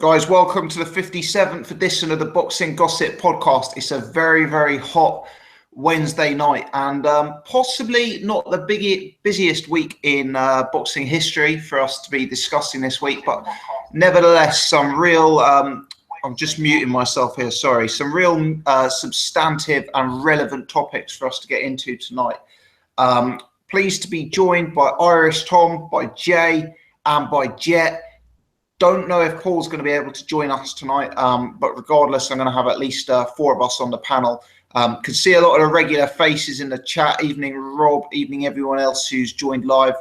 Guys, welcome to the 57th edition of the Boxing Gossip podcast. It's a very, very hot Wednesday night and possibly not the busiest week in boxing history for us to be discussing this week, but nevertheless, some real, I'm just muting myself here, sorry, some real substantive and relevant topics for us to get into tonight. Pleased to be joined by Irish Tom, by Jay, and by Jet. Don't know if Paul's going to be able to join us tonight, but regardless, I'm going to have at least four of us on the panel. Can see a lot of the regular faces in the chat. Evening, Rob. Evening, everyone else who's joined live.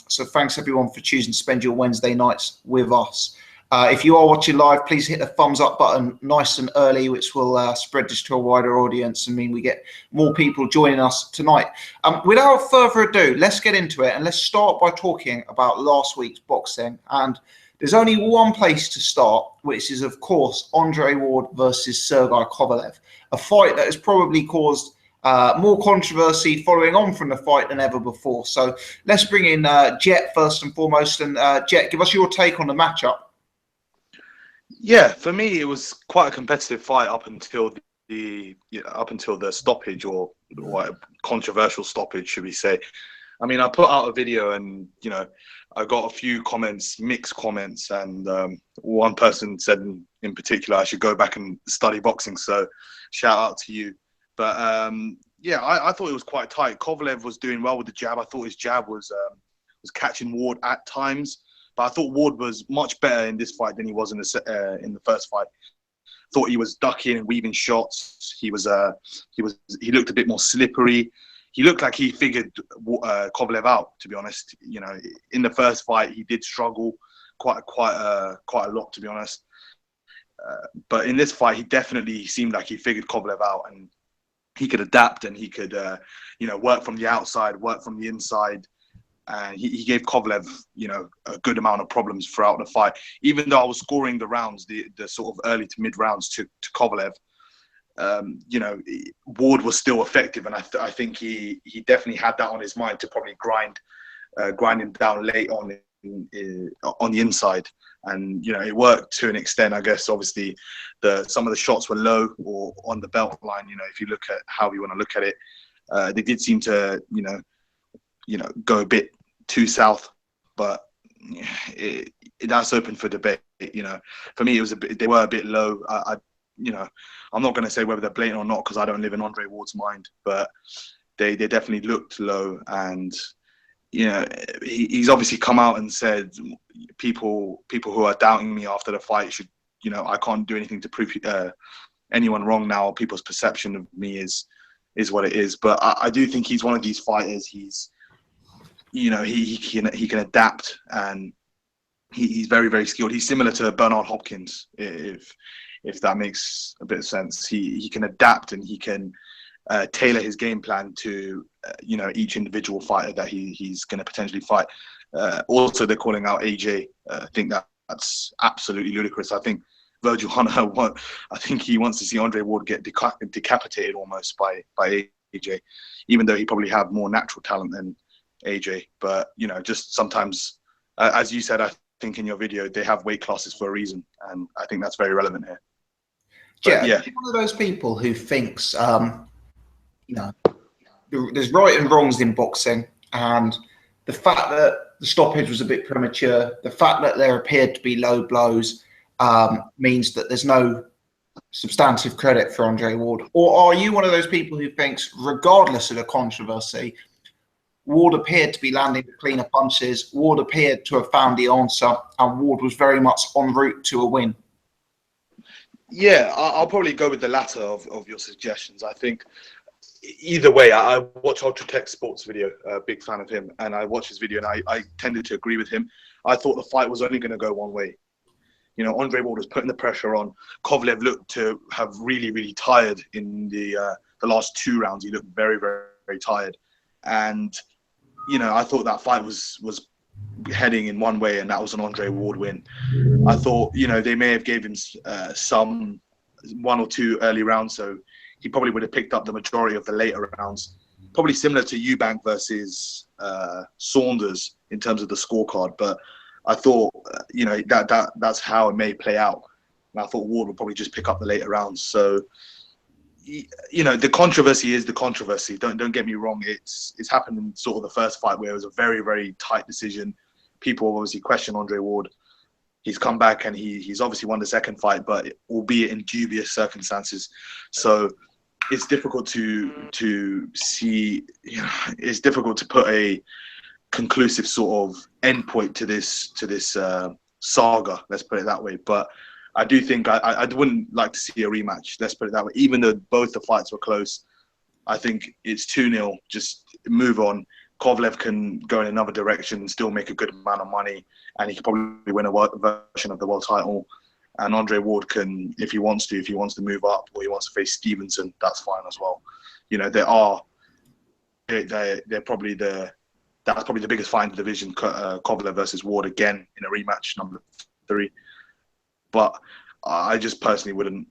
So thanks, everyone, for choosing to spend your Wednesday nights with us. If you are watching live, please hit the thumbs up button nice and early, which will spread this to a wider audience and mean we get more people joining us tonight. Without further ado, let's get into it, and let's start by talking about last week's boxing. And there's only one place to start, which is, of course, Andre Ward versus Sergey Kovalev, a fight that has probably caused more controversy following on from the fight than ever before. So let's bring in Jet first and foremost. And Jet, give us your take on the matchup. Yeah, for me, it was quite a competitive fight up until the stoppage, or controversial stoppage, should we say? I mean, I put out a video, and I got a few comments, mixed comments, and one person said in particular I should go back and study boxing. So, shout out to you. But I thought it was quite tight. Kovalev was doing well with the jab. I thought his jab was catching Ward at times. But I thought Ward was much better in this fight than he was in the first fight. Thought he was ducking and weaving shots. He looked a bit more slippery. He looked like he figured Kovalev out, to be honest. In the first fight, he did struggle quite a lot, to be honest. But in this fight, he definitely seemed like he figured Kovalev out, and he could adapt, and he could, work from the outside, work from the inside. And he gave Kovalev, a good amount of problems throughout the fight. Even though I was scoring the rounds, the sort of early to mid rounds to Kovalev, Ward was still effective, and I think he definitely had that on his mind to probably grind him down late on the inside, and it worked to an extent. I guess obviously some of the shots were low or on the belt line. If you look at how you want to look at it, they did seem to go a bit too south, but that's open for debate. For me, they were a bit low. I'm not going to say whether they're blatant or not because I don't live in Andre Ward's mind, but they definitely looked low. And he's obviously come out and said people who are doubting me after the fight should, I can't do anything to prove anyone wrong now. People's perception of me is what it is. But I do think he's one of these fighters. He's he can adapt, and he's very, very skilled. He's similar to Bernard Hopkins, if that makes a bit of sense. He can adapt, and he can tailor his game plan to each individual fighter that he's going to potentially fight. Also, they're calling out AJ. I think that's absolutely ludicrous. I think Virgil Hunter I think he wants to see Andre Ward get decapitated almost by AJ, even though he probably have more natural talent than AJ. But just sometimes, as you said, I think in your video, they have weight classes for a reason, and I think that's very relevant here. Yeah, one of those people who thinks there's right and wrongs in boxing, and the fact that the stoppage was a bit premature, the fact that there appeared to be low blows, means that there's no substantive credit for Andre Ward. Or are you one of those people who thinks, regardless of the controversy, Ward appeared to be landing the cleaner punches, Ward appeared to have found the answer, and Ward was very much en route to a win? Yeah, I'll probably go with the latter of your suggestions. I think either way, I watch Ultra Tech Sports video, a big fan of him, and I watched his video, and I tended to agree with him. I thought the fight was only going to go one way. Andre Ward was putting the pressure on. Kovalev looked to have really, really tired in the last two rounds. He looked very, very, very tired. And, I thought that fight was heading in one way, and that was an Andre Ward win. I thought, they may have gave him some one or two early rounds, so he probably would have picked up the majority of the later rounds. Probably similar to Eubank versus Saunders in terms of the scorecard. But I thought, that's how it may play out. And I thought Ward would probably just pick up the later rounds. So, the controversy is the controversy. Don't get me wrong. It's happened in sort of the first fight where it was a very, very tight decision. People obviously question Andre Ward. He's come back and he's obviously won the second fight, but albeit in dubious circumstances. So it's difficult to see. It's difficult to put a conclusive sort of endpoint to this saga. Let's put it that way. But I do think I wouldn't like to see a rematch. Let's put it that way. Even though both the fights were close, I think it's 2-0. Just move on. Kovalev can go in another direction and still make a good amount of money, and he can probably win a version of the world title. And Andre Ward can, if he wants to move up or he wants to face Stevenson, that's fine as well. They're probably that's probably the biggest fight in the division. Kovalev versus Ward again in a rematch, number 3. But I just personally wouldn't.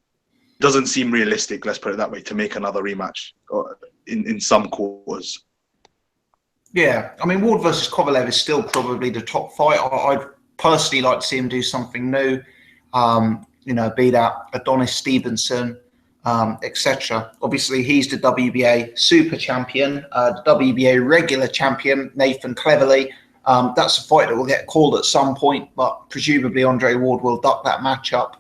Doesn't seem realistic. Let's put it that way, to make another rematch in some quarters. Yeah, I mean, Ward versus Kovalev is still probably the top fight. I'd personally like to see him do something new. Beat out Adonis Stevenson, etc. Obviously, he's the WBA super champion, the WBA regular champion, Nathan Cleverly. That's a fight that will get called at some point, but presumably Andre Ward will duck that matchup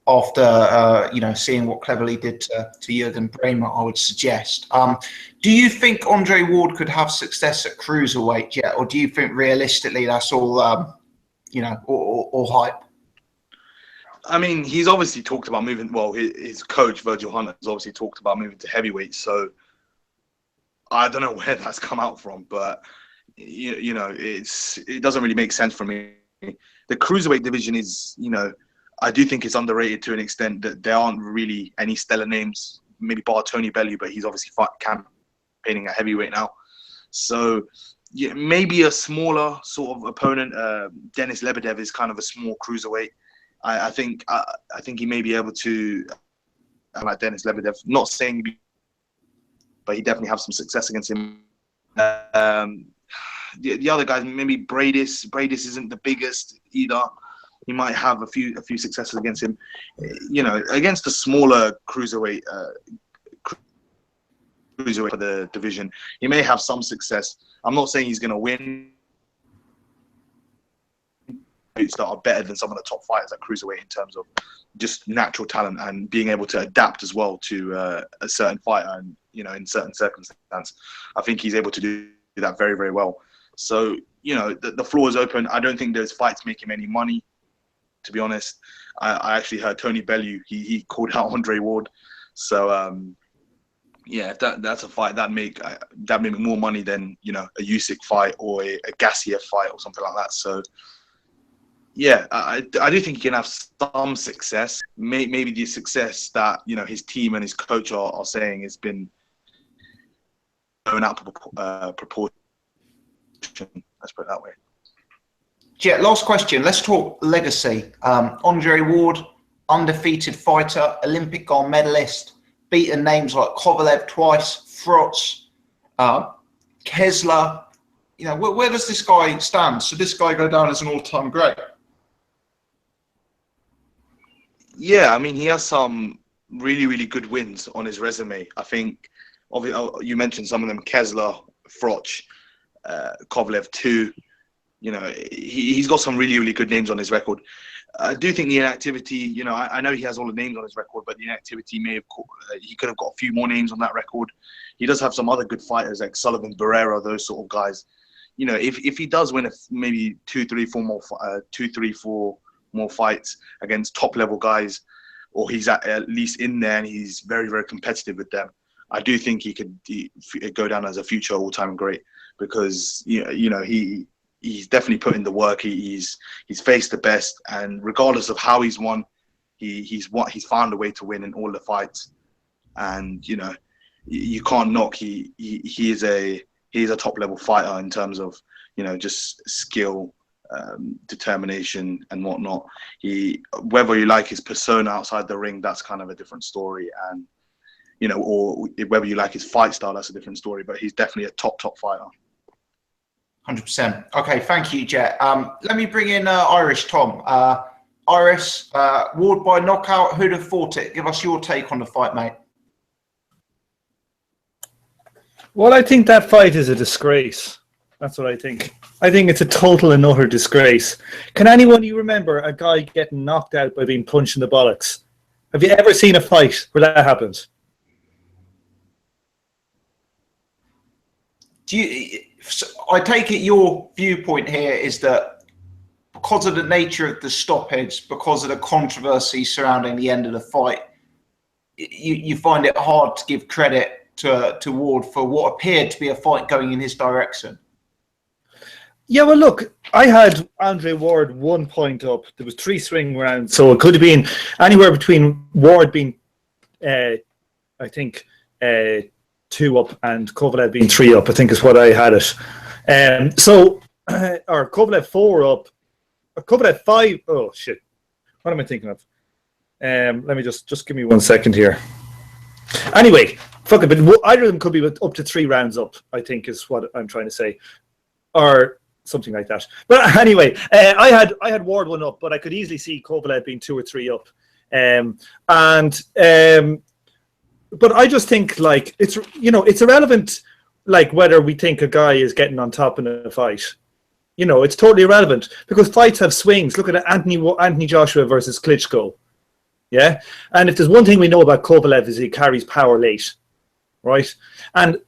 after seeing what Cleverly did to Jürgen Brähmer, I would suggest. Do you think Andre Ward could have success at cruiserweight yet, or do you think realistically that's all all hype? I mean, he's obviously talked about moving. Well, his coach Virgil Hunter has obviously talked about moving to heavyweight. So I don't know where that's come out from, but it doesn't really make sense for me. The cruiserweight division is, I do think it's underrated to an extent that there aren't really any stellar names. Maybe bar Tony Bellew, but he's obviously campaigning at heavyweight now. So yeah, maybe a smaller sort of opponent. Denis Lebedev is kind of a small cruiserweight. I think he may be able to. Like Denis Lebedev, not saying, but he definitely have some success against him. The other guys, maybe Bradis. Bradis isn't the biggest either. He might have a few successes against him. Against the smaller cruiserweight for the division, he may have some success. I'm not saying he's going to win. That are better than some of the top fighters at cruiserweight in terms of just natural talent and being able to adapt as well to a certain fighter and in certain circumstances. I think he's able to do that very, very well. So the floor is open. I don't think those fights make him any money, to be honest. I actually heard Tony Bellew, he called out Andre Ward. So that's a fight that make more money than a Usyk fight or a Gassiev fight or something like that. So yeah, I do think he can have some success. Maybe the success that his team and his coach are saying has been blown out of proportion. Let's put it that way. Yeah, last question. Let's talk legacy. Andre Ward, undefeated fighter, Olympic gold medalist, beaten names like Kovalev twice, Flores, Kessler. Where does this guy stand? Should this guy go down as an all-time great? Yeah, I mean, he has some really, really good wins on his resume. I think, obviously, you mentioned some of them: Kessler, Froch, Kovalev too. He's got some really, really good names on his record. I do think the inactivity, I know he has all the names on his record, but the inactivity he could have got a few more names on that record. He does have some other good fighters like Sullivan, Barrera, those sort of guys. If he does win maybe 2, 3, 4 more fights against top level guys, or he's at least in there and he's very, very competitive with them, I do think he could go down as a future all-time great, because he's definitely put in the work. He's faced the best, and regardless of how he's won, he's found a way to win in all the fights. And you can't knock. He is a top level fighter in terms of just skill, determination and whatnot. Whether you like his persona outside the ring, that's kind of a different story, and or whether you like his fight style, that's a different story. But he's definitely a top fighter. 100%. Okay, thank you, Jet. Let me bring in Irish Tom. Irish, Ward by knockout. Who'd have thought it? Give us your take on the fight, mate. Well, I think that fight is a disgrace. That's what I think. I think it's a total and utter disgrace. Can anyone you remember a guy getting knocked out by being punched in the bollocks? Have you ever seen a fight where that happens? I take it your viewpoint here is that because of the nature of the stoppage, because of the controversy surrounding the end of the fight, you find it hard to give credit to Ward for what appeared to be a fight going in his direction. Yeah, well, look, I had Andre Ward 1 point up. There was 3 swing rounds, so it could have been anywhere between Ward being, I think, 2 up and Kovalev being 3 up, I think is what I had it. Or Kovalev 4 up, or Kovalev 5. Oh, shit. What am I thinking of? Let me just give me 1 second here. Anyway, fuck it, but either of them could be up to 3 rounds up, I think is what I'm trying to say. Or something like that. But anyway, I had Ward 1 up, but I could easily see Kovalev being 2 or 3 up. But I just think like it's irrelevant like whether we think a guy is getting on top in a fight. It's totally irrelevant because fights have swings. Look at Anthony Joshua versus Klitschko. Yeah, and if there's one thing we know about Kovalev is he carries power late, right? And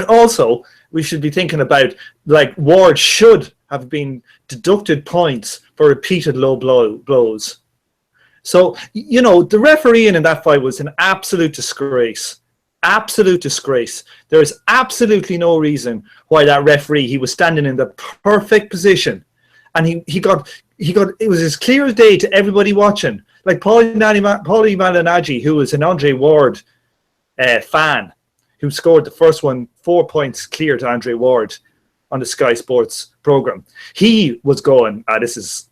also we should be thinking about like Ward should have been deducted points for repeated low blows. So, the refereeing in that fight was an absolute disgrace. Absolute disgrace. There is absolutely no reason why that referee, he was standing in the perfect position. And he got, it was as clear as day to everybody watching. Like Paulie Malignaggi, who was an Andre Ward fan, who scored the first one, 4 points clear to Andre Ward on the Sky Sports program. He was going, this is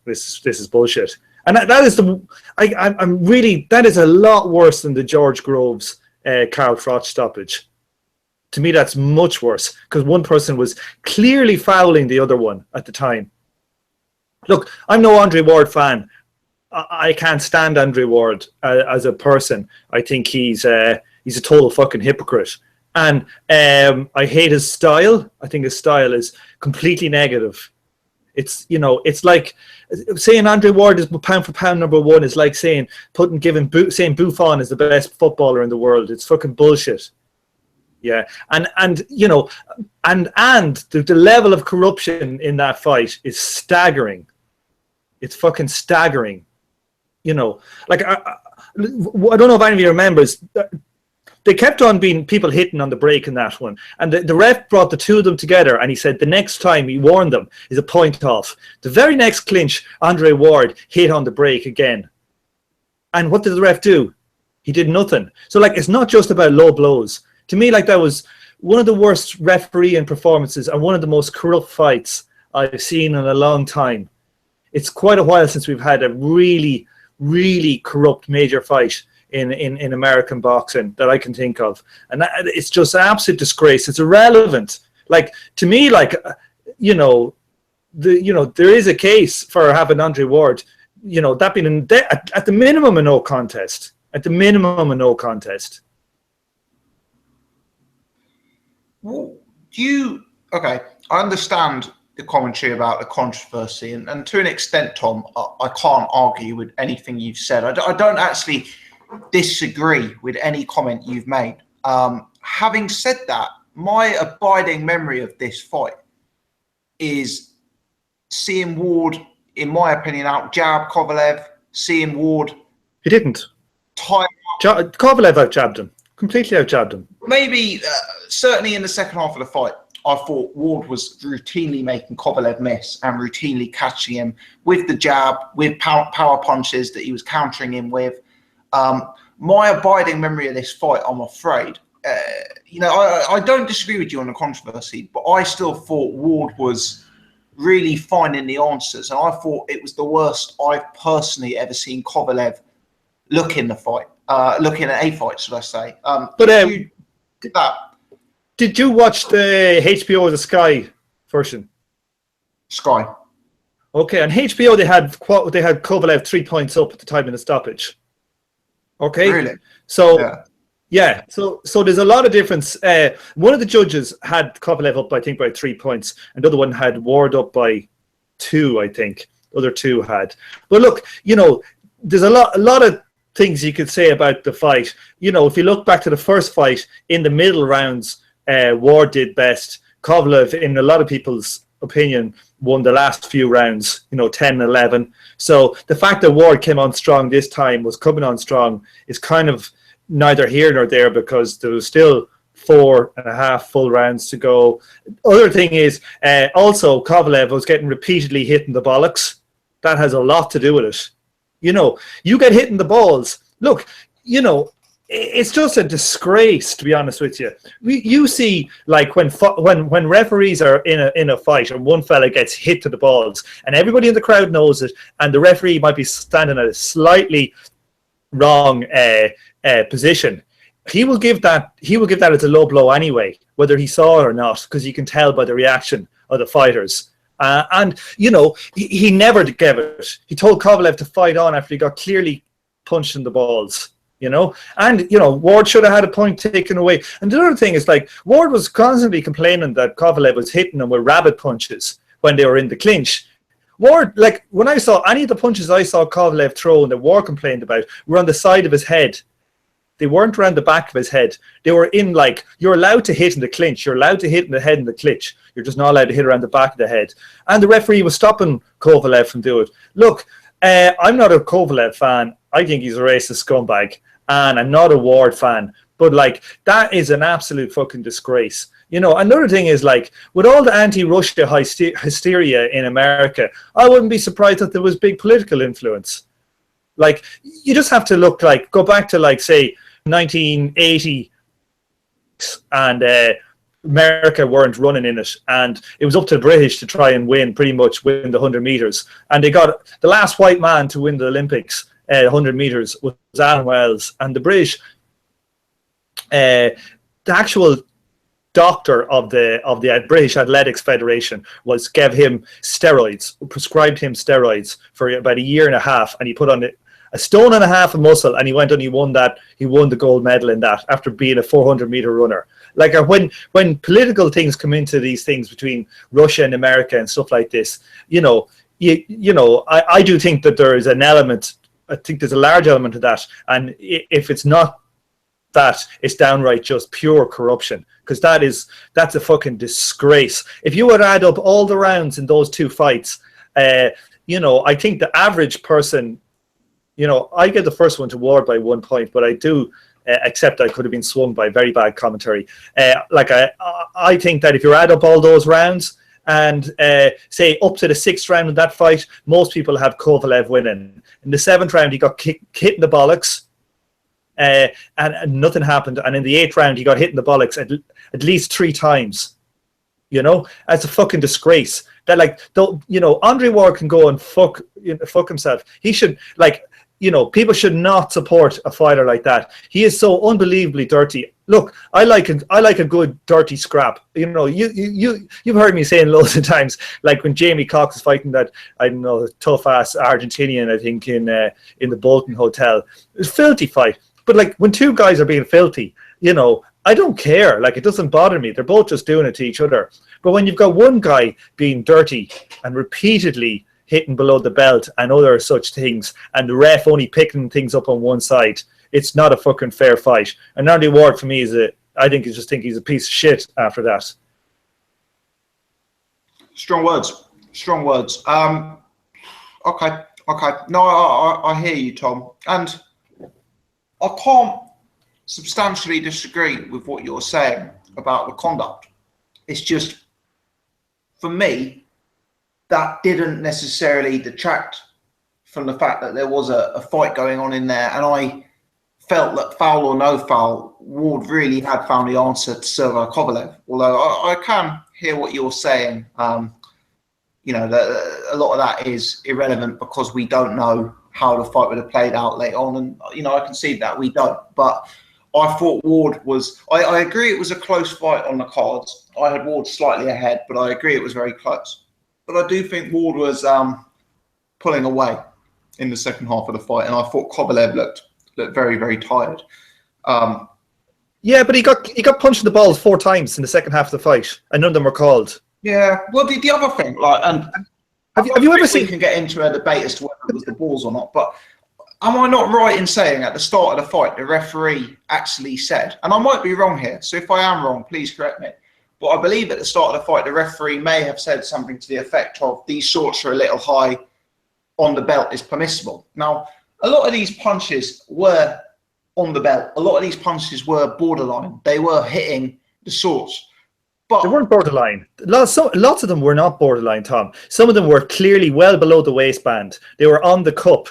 bullshit. And that is that is a lot worse than the George Groves Carl Froch stoppage. To me, that's much worse because one person was clearly fouling the other one at the time. Look, I'm no Andre Ward fan. I can't stand Andre Ward as a person. I think he's a total fucking hypocrite. And I hate his style. I think his style is completely negative. It's like saying Andre Ward is pound for pound number 1 is like saying saying Buffon is the best footballer in the world. It's fucking bullshit. Yeah, and the level of corruption in that fight is staggering. It's fucking staggering. Like I don't know if any of you remembers. They kept on being people hitting on the break in that one. And the ref brought the 2 of them together and he said the next time he warned them is a point off. The very next clinch, Andre Ward hit on the break again. And what did the ref do? He did nothing. So like it's not just about low blows. To me, like that was one of the worst refereeing performances and one of the most corrupt fights I've seen in a long time. It's quite a while since we've had a really, really corrupt major fight in American boxing that I can think of, and it's just an absolute disgrace. It's irrelevant. Like to me, like there is a case for having Andre Ward, that being at the minimum a no contest. At the minimum a no contest. Well, okay? I understand the commentary about the controversy, and to an extent, Tom, I can't argue with anything you've said. I don't actually disagree with any comment you've made. Having said that, my abiding memory of this fight is seeing Ward, in my opinion, out jab Kovalev, seeing Ward. He didn't. Kovalev out jabbed him. Completely out jabbed him. Maybe, certainly in the second half of the fight, I thought Ward was routinely making Kovalev miss and routinely catching him with the jab, with power punches that he was countering him with. My abiding memory of this fight, I'm afraid, I don't disagree with you on the controversy, but I still thought Ward was really finding the answers, and I thought it was the worst I've personally ever seen Kovalev look in the fight, looking at a fight, should I say? Did you watch the HBO The Sky version? Sky. Okay, on HBO they had Kovalev 3 points up at the time of the stoppage. Okay, Really? So yeah, so there's a lot of difference. One of the judges had Kovalev up, I think, by 3 points, and the other one had Ward up by 2, I think. The other two had. But look, there's a lot of things you could say about the fight. If you look back to the first fight, in the middle rounds, Ward did best. Kovalev, in a lot of people's opinion, won the last few rounds, 10-11. So the fact that Ward came on strong this time, was coming on strong, is kind of neither here nor there, because there was still 4.5 full rounds to go. Other thing is, also Kovalev was getting repeatedly hit in the bollocks. That has a lot to do with it. You get hit in the balls. Look, it's just a disgrace, to be honest with you. You see, like when referees are in a fight and one fella gets hit to the balls, and everybody in the crowd knows it, and the referee might be standing at a slightly wrong position, he will give that as a low blow anyway, whether he saw it or not, because you can tell by the reaction of the fighters. And he never gave it. He told Kovalev to fight on after he got clearly punched in the balls. And Ward should have had a point taken away. And the other thing is, like, Ward was constantly complaining that Kovalev was hitting him with rabbit punches when they were in the clinch. Ward, like, when I saw any of the punches I saw Kovalev throw and that Ward complained about, were on the side of his head. They weren't around the back of his head. They were in, like, you're allowed to hit in the clinch. You're allowed to hit in the head in the clinch. You're just not allowed to hit around the back of the head. And the referee was stopping Kovalev from doing it. Look, I'm not a Kovalev fan. I think he's a racist scumbag. And I'm not a Ward fan. But, like, that is an absolute fucking disgrace. Another thing is, like, with all the anti-Russia hysteria in America, I wouldn't be surprised that there was big political influence. Like, you just have to go back to, like, say, 1980, and America weren't running in it, and it was up to the British to try and win the 100 meters, and they got the last white man to win the Olympics 100 meters was Alan Wells, and the British, the actual doctor of the British Athletics Federation prescribed him steroids for about a year and a half, and he put on a stone and a half of muscle, and he went and he won the gold medal in that after being a 400-meter runner. Like, when political things come into these things between Russia and America and stuff like this, I do think that there is an element. I think there's a large element of that, and if it's not that, it's downright just pure corruption, because that's a fucking disgrace. If you would add up all the rounds in those two fights, I think the average person. I get the first one to Ward by 1 point, but I do accept I could have been swung by very bad commentary. I think that if you add up all those rounds and say up to the 6th round of that fight, most people have Kovalev winning. In the 7th round, he got hit in the bollocks, and nothing happened. And in the 8th round, he got hit in the bollocks at least 3 times. That's a fucking disgrace. That, like, Andre Ward can go and fuck himself. He should, like, people should not support a fighter like that. He is so unbelievably dirty. Look, I like a good dirty scrap. You've heard me saying loads of times, like when Jamie Cox is fighting that, I don't know, tough ass Argentinian, I think in the Bolton Hotel. It's a filthy fight. But, like, when two guys are being filthy, I don't care. Like, it doesn't bother me. They're both just doing it to each other. But when you've got one guy being dirty and repeatedly hitting below the belt and other such things, and the ref only picking things up on one side, it's not a fucking fair fight. And Andy Ward, for me, I think he's a piece of shit after that. Strong words. Okay. No, I hear you, Tom. And I can't substantially disagree with what you're saying about the conduct. It's just, for me, that didn't necessarily detract from the fact that there was a fight going on in there, and I felt that, foul or no foul, Ward really had found the answer to Sergey Kovalev. Although I can hear what you're saying, that a lot of that is irrelevant because we don't know how the fight would have played out later on, and I concede that we don't. But I thought Ward was. I agree it was a close fight on the cards. I had Ward slightly ahead, but I agree it was very close. but I do think Ward was pulling away in the second half of the fight, and I thought Kovalev looked very, very tired. Yeah, but he got punched in the balls 4 times in the second half of the fight, and none of them were called. Yeah, well, the other thing, like, and have you ever seen? We can get into a debate as to whether it was the balls or not, but am I not right in saying at the start of the fight the referee actually said, and I might be wrong here, so if I am wrong, please correct me, but I believe at the start of the fight the referee may have said something to the effect of, these shots are a little high, on the belt is permissible. Now, a lot of these punches were on the belt. A lot of these punches were borderline. They were hitting the swords. But they weren't borderline. Lots of them were not borderline, Tom. Some of them were clearly well below the waistband. They were on the cup.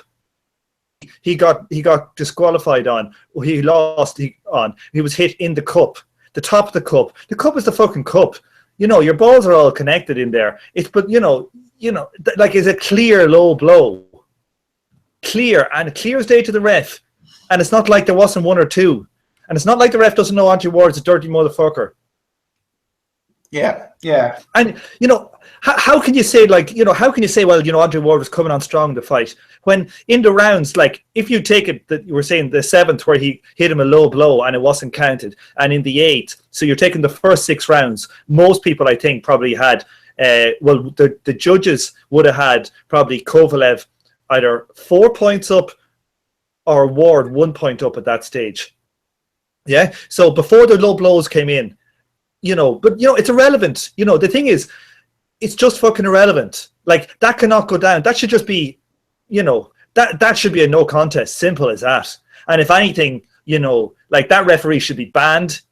He got disqualified on. He lost on. He was hit in the cup. The top of the cup. The cup is the fucking cup. You know, your balls are all connected in there. Like it's a clear low blow. Clear as day to the ref. And it's not like there wasn't 1 or 2. And it's not like the ref doesn't know Andre Ward's a dirty motherfucker. Yeah. And, how can you say, well, Andre Ward was coming on strong in the fight, when in the rounds, like, if you take it that you were saying the 7th where he hit him a low blow and it wasn't counted, and in the 8th, so you're taking the first 6 rounds, most people, I think, probably had, the judges would have had probably Kovalev either 4 points up or Ward 1 point up at that stage. Yeah? So before the low blows came in, it's irrelevant. The thing is, it's just fucking irrelevant. Like, that cannot go down. That should just be, that should be a no contest. Simple as that. And if anything, that referee should be banned.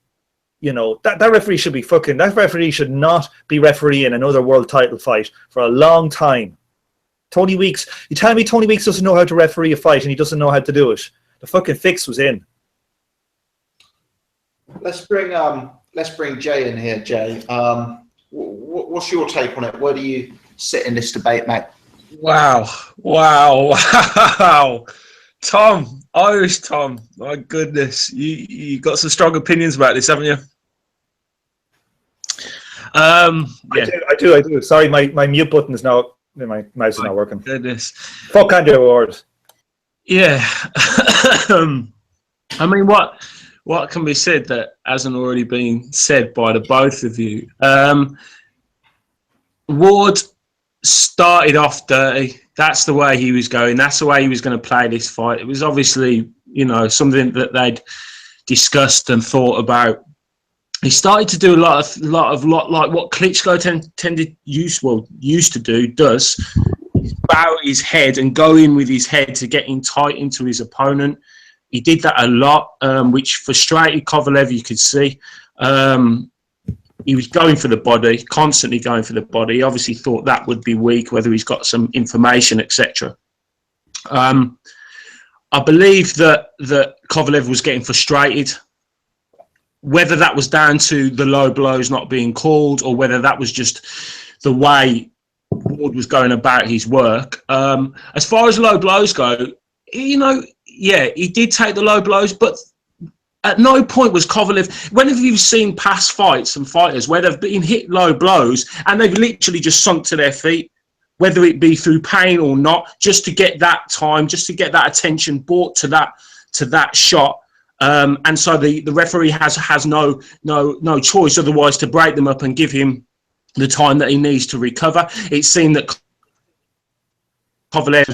That referee should be that referee should not be refereeing another world title fight for a long time. Tony Weeks, you telling me Tony Weeks doesn't know how to referee a fight and he doesn't know how to do it? The fucking fix was in. Let's bring Jay in here, Jay. What's your take on it? Where do you sit in this debate, mate? Wow. Tom, Irish Tom, my goodness. You got some strong opinions about this, haven't you? I do. Sorry, my mute button is now, my mouse is not working. Goodness. Fuck Andre Ward. Yeah. I mean, what can be said that hasn't already been said by the both of you? Ward started off dirty. That's the way he was going. That's the way he was going to play this fight. It was obviously, something that they'd discussed and thought about. He started to do a lot like what Klitschko used to do, bow his head and go in with his head to get in tight into his opponent. He did that a lot, which frustrated Kovalev, you could see. He was going for the body, constantly going for the body. He obviously thought that would be weak, whether he's got some information, etc. I believe that Kovalev was getting frustrated, whether that was down to the low blows not being called or whether that was just the way Ward was going about his work. As far as low blows go, yeah, he did take the low blows, but at no point was Kovalev. When have you seen past fights and fighters where they've been hit low blows and they've literally just sunk to their feet, whether it be through pain or not, just to get that time, just to get that attention brought to that shot. And so the referee has no choice otherwise to break them up and give him the time that he needs to recover. It seemed that Kovalev,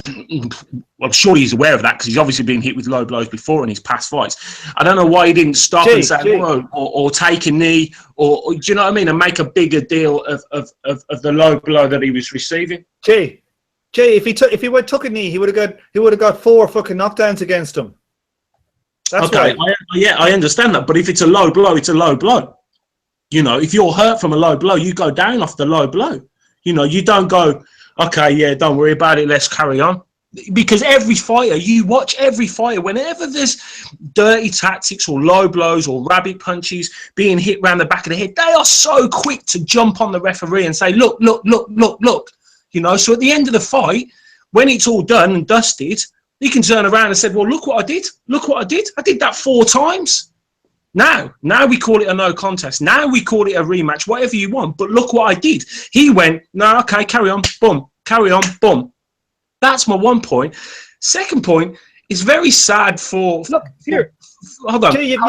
I'm sure he's aware of that because he's obviously been hit with low blows before in his past fights. I don't know why he didn't stop and say, or take a knee, or do you know what I mean, and make a bigger deal of the low blow that he was receiving. Jay, if he took a knee, he would have got 4 fucking knockdowns against him. That's okay, I understand that, but if it's a low blow, it's a low blow. If you're hurt from a low blow, you go down off the low blow. You don't go, okay, yeah, don't worry about it, let's carry on. Because you watch every fighter, whenever there's dirty tactics or low blows or rabbit punches being hit round the back of the head, they are so quick to jump on the referee and say, look. So at the end of the fight, when it's all done and dusted, he can turn around and say, well, look what I did. I did that 4 times. Now we call it a no contest. Now we call it a rematch, whatever you want. But look what I did. He went, no, okay, carry on, boom, carry on, boom. That's my one point. Second point, it's very sad for. Look here. Hold on. You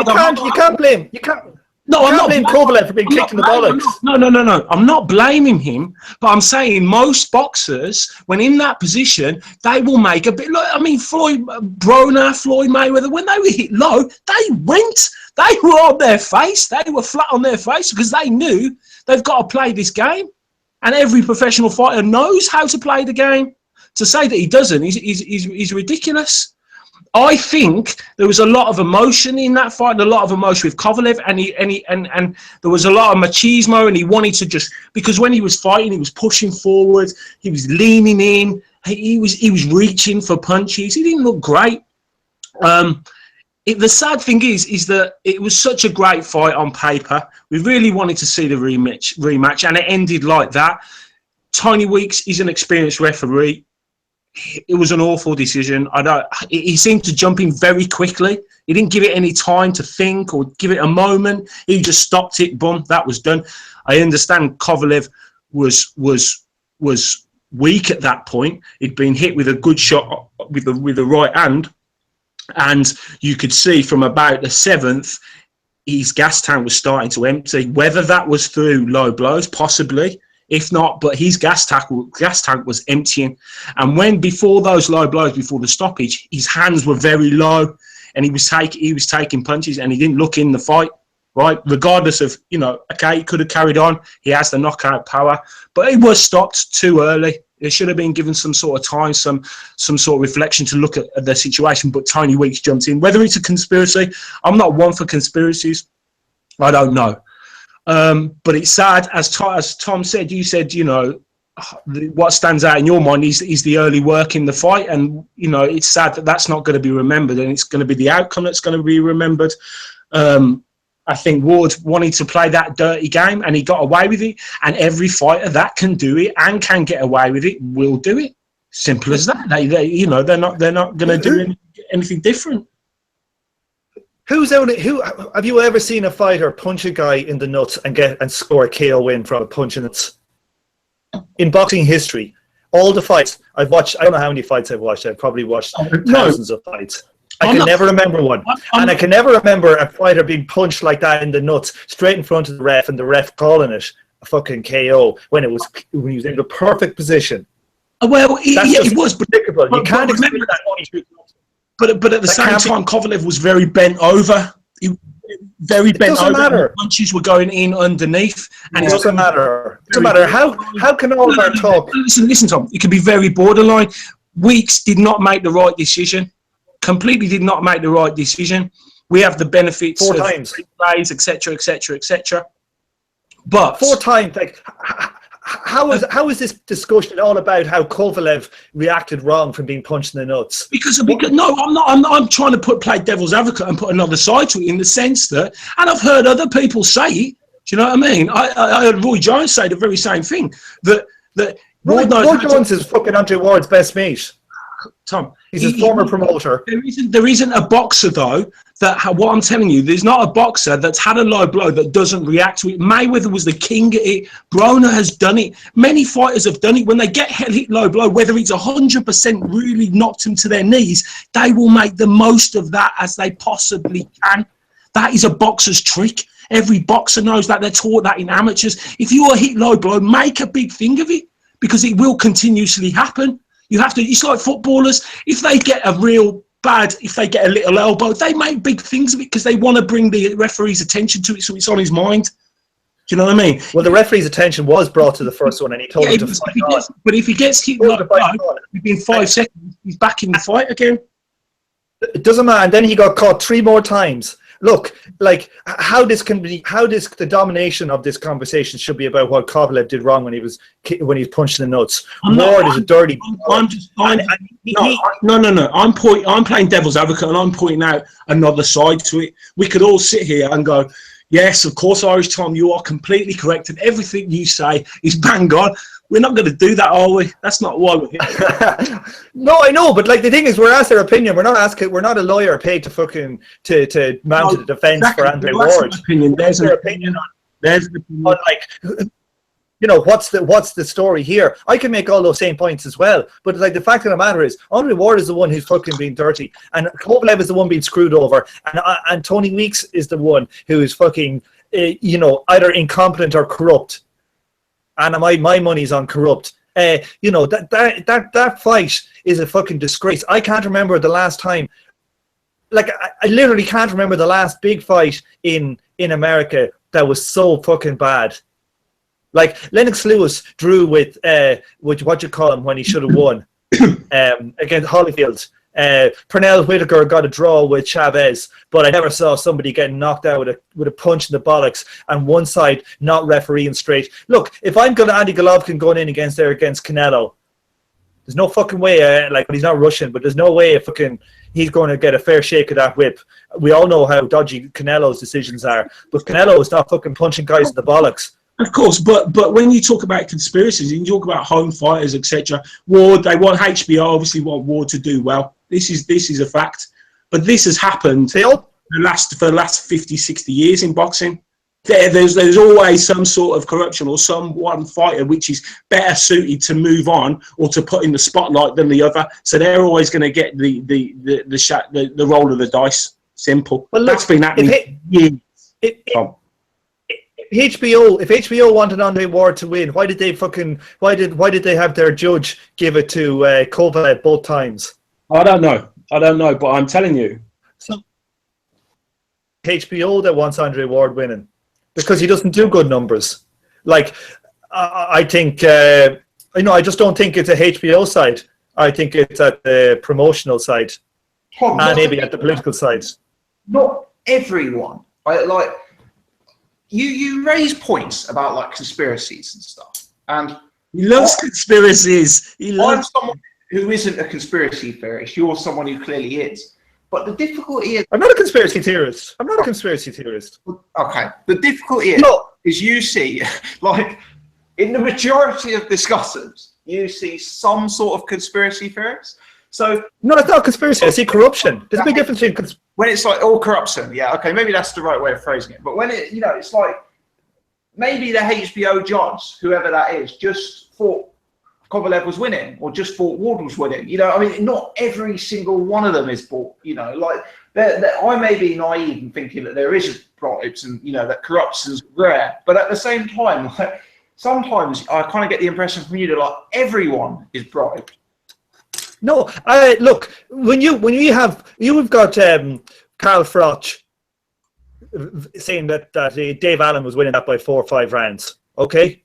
can't blame. You can't. No, I'm not blaming Kovalev for being kicked in the bollocks. No. I'm not blaming him, but I'm saying most boxers, when in that position, they will make a bit. Look, I mean, Floyd Mayweather, when they were hit low, they went. They were on their face. They were flat on their face because they knew they've got to play this game, and every professional fighter knows how to play the game. To say that he doesn't is ridiculous. I think there was a lot of emotion in that fight, and a lot of emotion with Kovalev, and there was a lot of machismo, and he wanted to just, because when he was fighting, he was pushing forward, he was leaning in, he was reaching for punches. He didn't look great. The sad thing is that it was such a great fight on paper. We really wanted to see the rematch, and it ended like that. Tony Weeks is an experienced referee. It was an awful decision. He seemed to jump in very quickly. He didn't give it any time to think or give it a moment. He just stopped it. Boom, that was done. I understand Kovalev was weak at that point. He'd been hit with a good shot with the right hand, and you could see from about the 7th, his gas tank was starting to empty. Whether that was through low blows, possibly. If not, but his gas tank was emptying. And when before those low blows, before the stoppage, his hands were very low, and he was taking punches, and he didn't look in the fight, right? Regardless of, okay, he could have carried on. He has the knockout power, but he was stopped too early. It should have been given some sort of time, some sort of reflection to look at the situation. But Tony Weeks jumped in. Whether it's a conspiracy, I'm not one for conspiracies. I don't know. But it's sad, as Tom said, you said, what stands out in your mind is the early work in the fight. And, it's sad that that's not going to be remembered, and it's going to be the outcome that's going to be remembered. I think Ward wanted to play that dirty game, and he got away with it. And every fighter that can do it and can get away with it will do it. Simple as that. They're not going to do anything different. Who have you ever seen a fighter punch a guy in the nuts and score a KO win from a punch in the nuts? In boxing history, all the fights I've watched, I don't know how many fights I've watched. I've probably watched thousands of fights. I can never remember one. And I can never remember a fighter being punched like that in the nuts, straight in front of the ref, and the ref calling it a fucking KO when he was in the perfect position. Well, it was predictable. You can't remember that. But at the same time, Kovalev was very bent over. Very bent over. Matter. Punches were going in underneath, and it doesn't matter. It doesn't matter. How can all of our talk? Listen, Tom. It can be very borderline. Weeks did not make the right decision. Completely did not make the right decision. We have the benefits 4 times, plays, etc., etc., etc. But 4 times, like. How is this discussion all about how Kovalev reacted wrong from being punched in the nuts? Because no, I'm not. I'm trying to play devil's advocate and put another side to it, in the sense that, and I've heard other people say it. Do you know what I mean? I heard Roy Jones say the very same thing. That Roy Jones is fucking Andre Ward's best mate. Tom, he's a former promoter. There isn't a boxer though what I'm telling you. There's not a boxer that's had a low blow that doesn't react to it. Mayweather was the king at it. Broner has done it. Many fighters have done it. When they get hit low blow, whether it's 100% really knocked them to their knees, they will make the most of that as they possibly can. That is a boxer's trick. Every boxer knows that. They're taught that in amateurs. If you are hit low blow, make a big thing of it, because it will continuously happen. You have to. It's like footballers. If they get a little elbow, they make big things of it because they want to bring the referee's attention to it, so it's on his mind. Do you know what I mean? Well, the referee's attention was brought to the first one, and he told him to fight on. But if he gets hit within 5 seconds, he's back in the fight again. It doesn't matter. And then he got caught 3 more times. Look, like how the domination of this conversation should be about what Kovalev did wrong when he was punched in the nuts. Ward is a dirty. No. I'm playing devil's advocate, and I'm pointing out another side to it. We could all sit here and go, yes, of course, Irish Tom, you are completely correct, and everything you say is bang on. We're not going to do that, are we? That's not why we're here. No, I know, but like the thing is, we're asked their opinion. We're not a lawyer paid to fucking to mount a defense for Andre Ward. Opinion. There's an opinion. There's an opinion. But like, you know, what's the story here? I can make all those same points as well, but like the fact of the matter is, Andre Ward is the one who's fucking being dirty, and Kovalev is the one being screwed over, and Tony Weeks is the one who is fucking, you know, either incompetent or corrupt. And my money's on corrupt. You know, that fight is a fucking disgrace. I can't remember the last time. Like, I literally can't remember the last big fight in America that was so fucking bad. Like, Lennox Lewis drew with what you call him when he should have won against Holyfield. Pernell Whitaker got a draw with Chavez, but I never saw somebody getting knocked out with a punch in the bollocks and one side not refereeing straight. Look, if I'm going to Andy Golovkin going in against Canelo, there's no fucking way, like, he's not Russian, but there's no way he's going to get a fair shake of that whip. We all know how dodgy Canelo's decisions are, but Canelo is not fucking punching guys in the bollocks. Of course, but when you talk about conspiracies, and you talk about home fighters, etc., Ward, they want HBO, obviously want Ward to do well. This is a fact. But this has happened for the last 50, 60 years in boxing. There's always some sort of corruption or some one fighter which is better suited to move on or to put in the spotlight than the other. So they're always going to get the roll of the dice. Simple. Well, look, that's been happening years. If HBO wanted Andre Ward to win, why did they have their judge give it to Kovalev both times? I don't know, but I'm telling you. So HBO that wants Andre Ward winning because he doesn't do good numbers. Like, I think, I just don't think it's a HBO side. I think it's at the promotional side, and maybe at the political side. Not everyone. You raise points about like conspiracies and stuff, and he loves conspiracies. I'm someone who isn't a conspiracy theorist. You're someone who clearly is. But the difficulty is, I'm not a conspiracy theorist. Okay. The difficulty is you see, like, in the majority of discussants, you see some sort of conspiracy theorists. So no, it's not conspiracy. I see corruption. There's a big difference between when it's like all corruption. Yeah, okay, maybe that's the right way of phrasing it. But when it, it's like maybe the HBO judge, whoever that is, just thought Kovalev was winning, or just thought Ward was winning. Not every single one of them is bought. Like I may be naive in thinking that there is bribes and that corruption's rare, but at the same time, like, sometimes I kind of get the impression from you that like everyone is bribed. No, look, when you've got Carl Froch saying that Dave Allen was winning that by 4 or 5 rounds. Okay,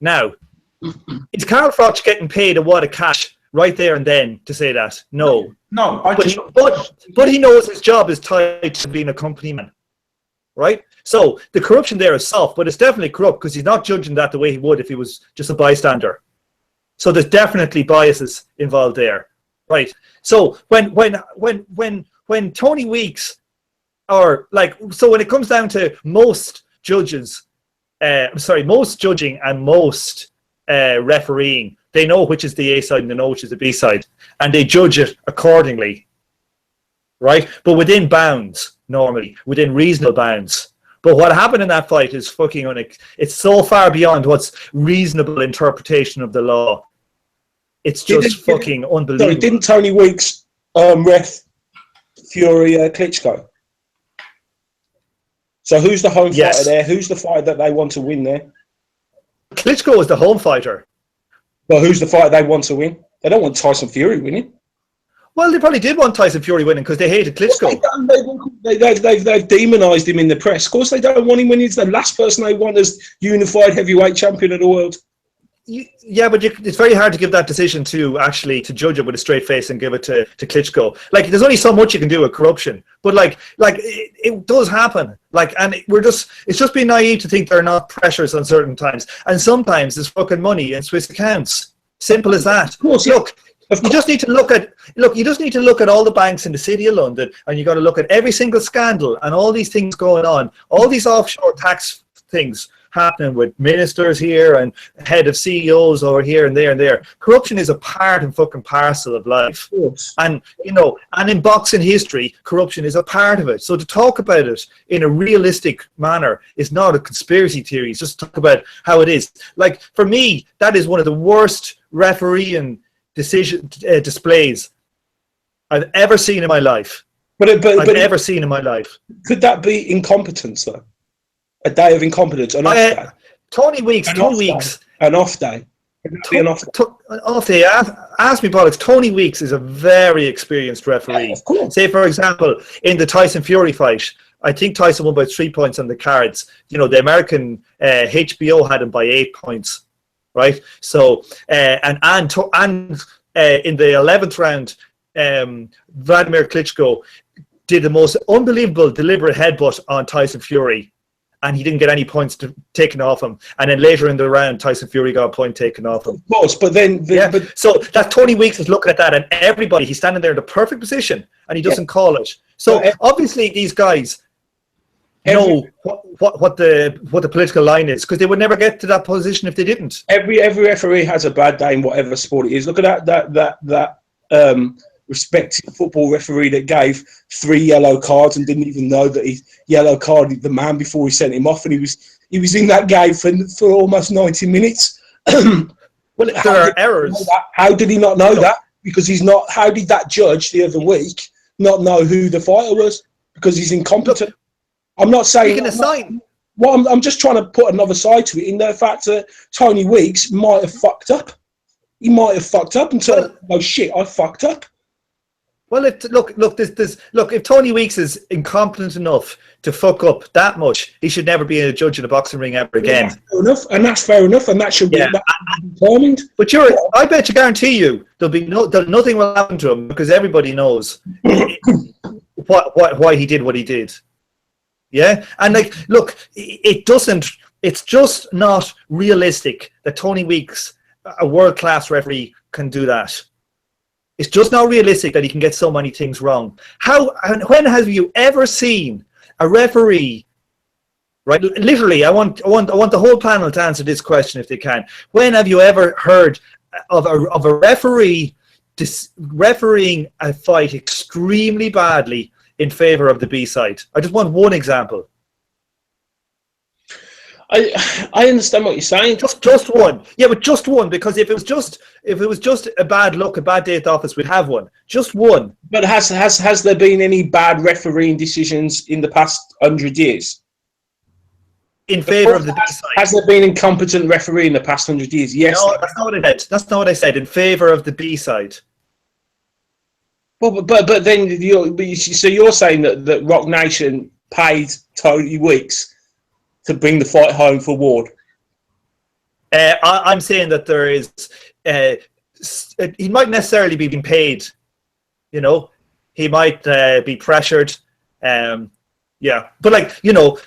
now is Carl Froch getting paid a wad of cash right there and then to say that? No. But he knows his job is tied to being a company man, right? So the corruption there is soft, but it's definitely corrupt because he's not judging that the way he would if he was just a bystander. So there's definitely biases involved there, right? So when Tony Weeks, when it comes down to most judges, most judging and most refereeing, they know which is the A side and they know which is the B side, and they judge it accordingly, right? But within bounds, normally within reasonable bounds. But what happened in that fight is fucking it's so far beyond what's reasonable interpretation of the law. It's just fucking unbelievable. Sorry, didn't Tony Weeks ref Fury Klitschko? So who's the home fighter there? Who's the fighter that they want to win there? Klitschko is the home fighter. Well, who's the fighter they want to win? They don't want Tyson Fury winning. Well, they probably did want Tyson Fury winning because they hated Klitschko. They've demonised him in the press. Of course, they don't want him winning. He's the last person they want as unified heavyweight champion of the world. Yeah, but it's very hard to give that decision to judge it with a straight face and give it to Klitschko. Like, there's only so much you can do with corruption, but like it does happen. Like, and it's just being naive to think there are not pressures on certain times, and sometimes there's fucking money in Swiss accounts. Simple as that. Of course, look. You just need to look at all the banks in the city of London, and you got to look at every single scandal and all these things going on, all these offshore tax things. happening with ministers here and head of CEOs over here and there and there. Corruption is a part and fucking parcel of life. And, you know, and in boxing history, corruption is a part of it. So to talk about it in a realistic manner is not a conspiracy theory. It's just talk about how it is. Like, for me, that is one of the worst refereeing displays I've ever seen in my life. But ever seen in my life. Could that be incompetence, though? A day of incompetence, an off day. Tony Weeks. An off day. Off day. Ask me bollocks. Tony Weeks is a very experienced referee. Yeah, of course. Say, for example, in the Tyson Fury fight, I think Tyson won by 3 points on the cards. You know, the American HBO had him by 8 points, right? So, and in the 11th round, Vladimir Klitschko did the most unbelievable deliberate headbutt on Tyson Fury, and he didn't get any points taken off him. And then later in the round, Tyson Fury got a point taken off him. Of course, but then... So that Tony Weeks is looking at that, and everybody, he's standing there in the perfect position, and he doesn't call it. So obviously these guys know what the political line is, because they would never get to that position if they didn't. Every referee has a bad day in whatever sport it is. Look at that respected football referee that gave 3 yellow cards and didn't even know that he yellow carded the man before he sent him off, and he was in that game for almost 90 minutes. Well, there are errors. How did he not know that? Because he's not. How did that judge the other week not know who the fighter was? Because he's incompetent. I'm not saying. I'm just trying to put another side to it, in the fact that Tony Weeks might have fucked up. He might have fucked up and said, "Oh shit, I fucked up." Well, if Tony Weeks is incompetent enough to fuck up that much, he should never be a judge in a boxing ring ever again. That's fair enough, and that should be determined. But I bet you guarantee you nothing will happen to him, because everybody knows why he did what he did. Yeah, and it's just not realistic that Tony Weeks, a world-class referee, can do that. It's just not realistic that he can get so many things wrong. When have you ever seen a referee, right? Literally, I want the whole panel to answer this question if they can. When have you ever heard of a referee refereeing a fight extremely badly in favor of the B side? I just want one example. I understand what you're saying. Just one. Yeah, but just one, because if it was just a bad look, a bad day at the office, we'd have one. Just one. But has there been any bad refereeing decisions in the past 100 years? In favour of the B side. Has there been incompetent referee in the past 100 years? Yes. No, that's not what I said. That's not what I said. In favour of the B side. Well, but then you're saying that Rock Nation paid Tony Weeks to bring the fight home for Ward? I'm saying that there is... he might necessarily be being paid, you know. He might be pressured. Yeah. But,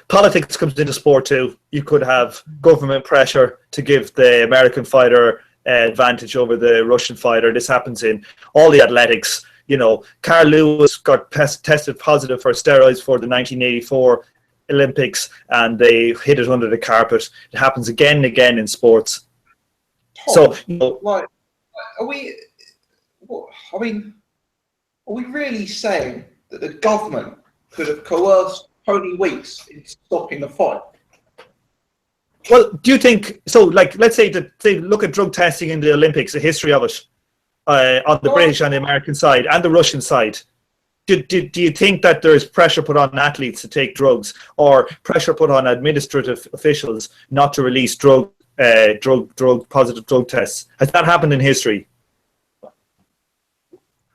politics comes into sport too. You could have government pressure to give the American fighter advantage over the Russian fighter. This happens in all the athletics. You know, Carl Lewis got tested positive for steroids for the 1984 Olympics, and they hid it under the carpet. It happens again and again in sports. Tom, are we really saying that the government could have coerced Tony Weeks into stopping the fight? Well, do you think so? Let's say look at drug testing in the Olympics, the history of it, on the British and the American side and the Russian side. Do you think that there is pressure put on athletes to take drugs, or pressure put on administrative officials not to release positive drug tests? Has that happened in history?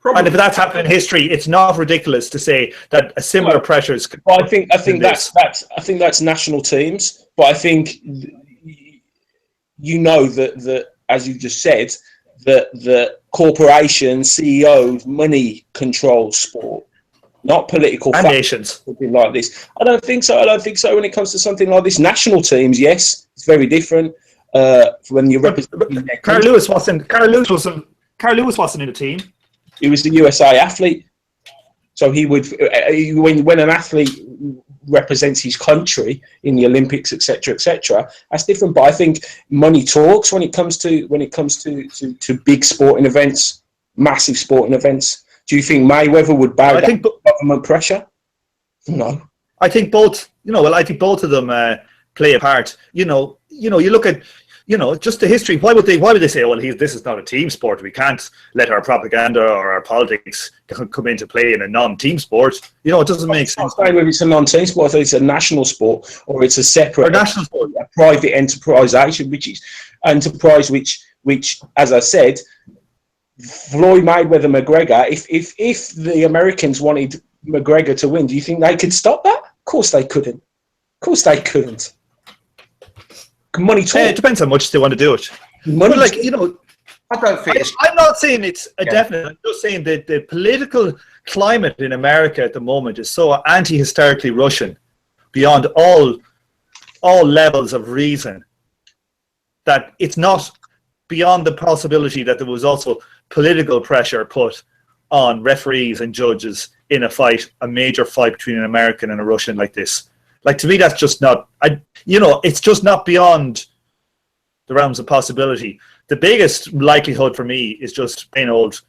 Probably. And if that's happened in history, it's not ridiculous to say that a similar pressures. Well, I think that's national teams, but I think that as you just said, that corporations, CEOs, money controls sport, not political and nations. Something like this. I don't think so. When it comes to something like this, national teams, yes, it's very different. When you're representing Carl Lewis wasn't in a team. He was the USA athlete, so he would when an athlete represents his country in the Olympics, etc., etc. That's different. But I think money talks when it comes to big sporting events, massive sporting events. Do you think Mayweather would bow down to government pressure? No. I think both. I think both of them play a part. You look at. Just the history. Why would they say, well, this is not a team sport. We can't let our propaganda or our politics come into play in a non-team sport. It doesn't make sense. Whether it's a non-team sport, whether it's a national sport, or it's a separate national sport, a private enterprise, which, as I said, Floyd Mayweather McGregor. If the Americans wanted McGregor to win, do you think they could stop that? Of course they couldn't. Money talk. It depends how much they want to do it. Money, but I don't think I'm not saying it's a definite. I'm just saying that the political climate in America at the moment is so anti-hysterically Russian, beyond all levels of reason, that it's not beyond the possibility that there was also political pressure put on referees and judges in a major fight between an American and a Russian like this. To me, that's just not. It's just not beyond the realms of possibility. The biggest likelihood for me is just plain old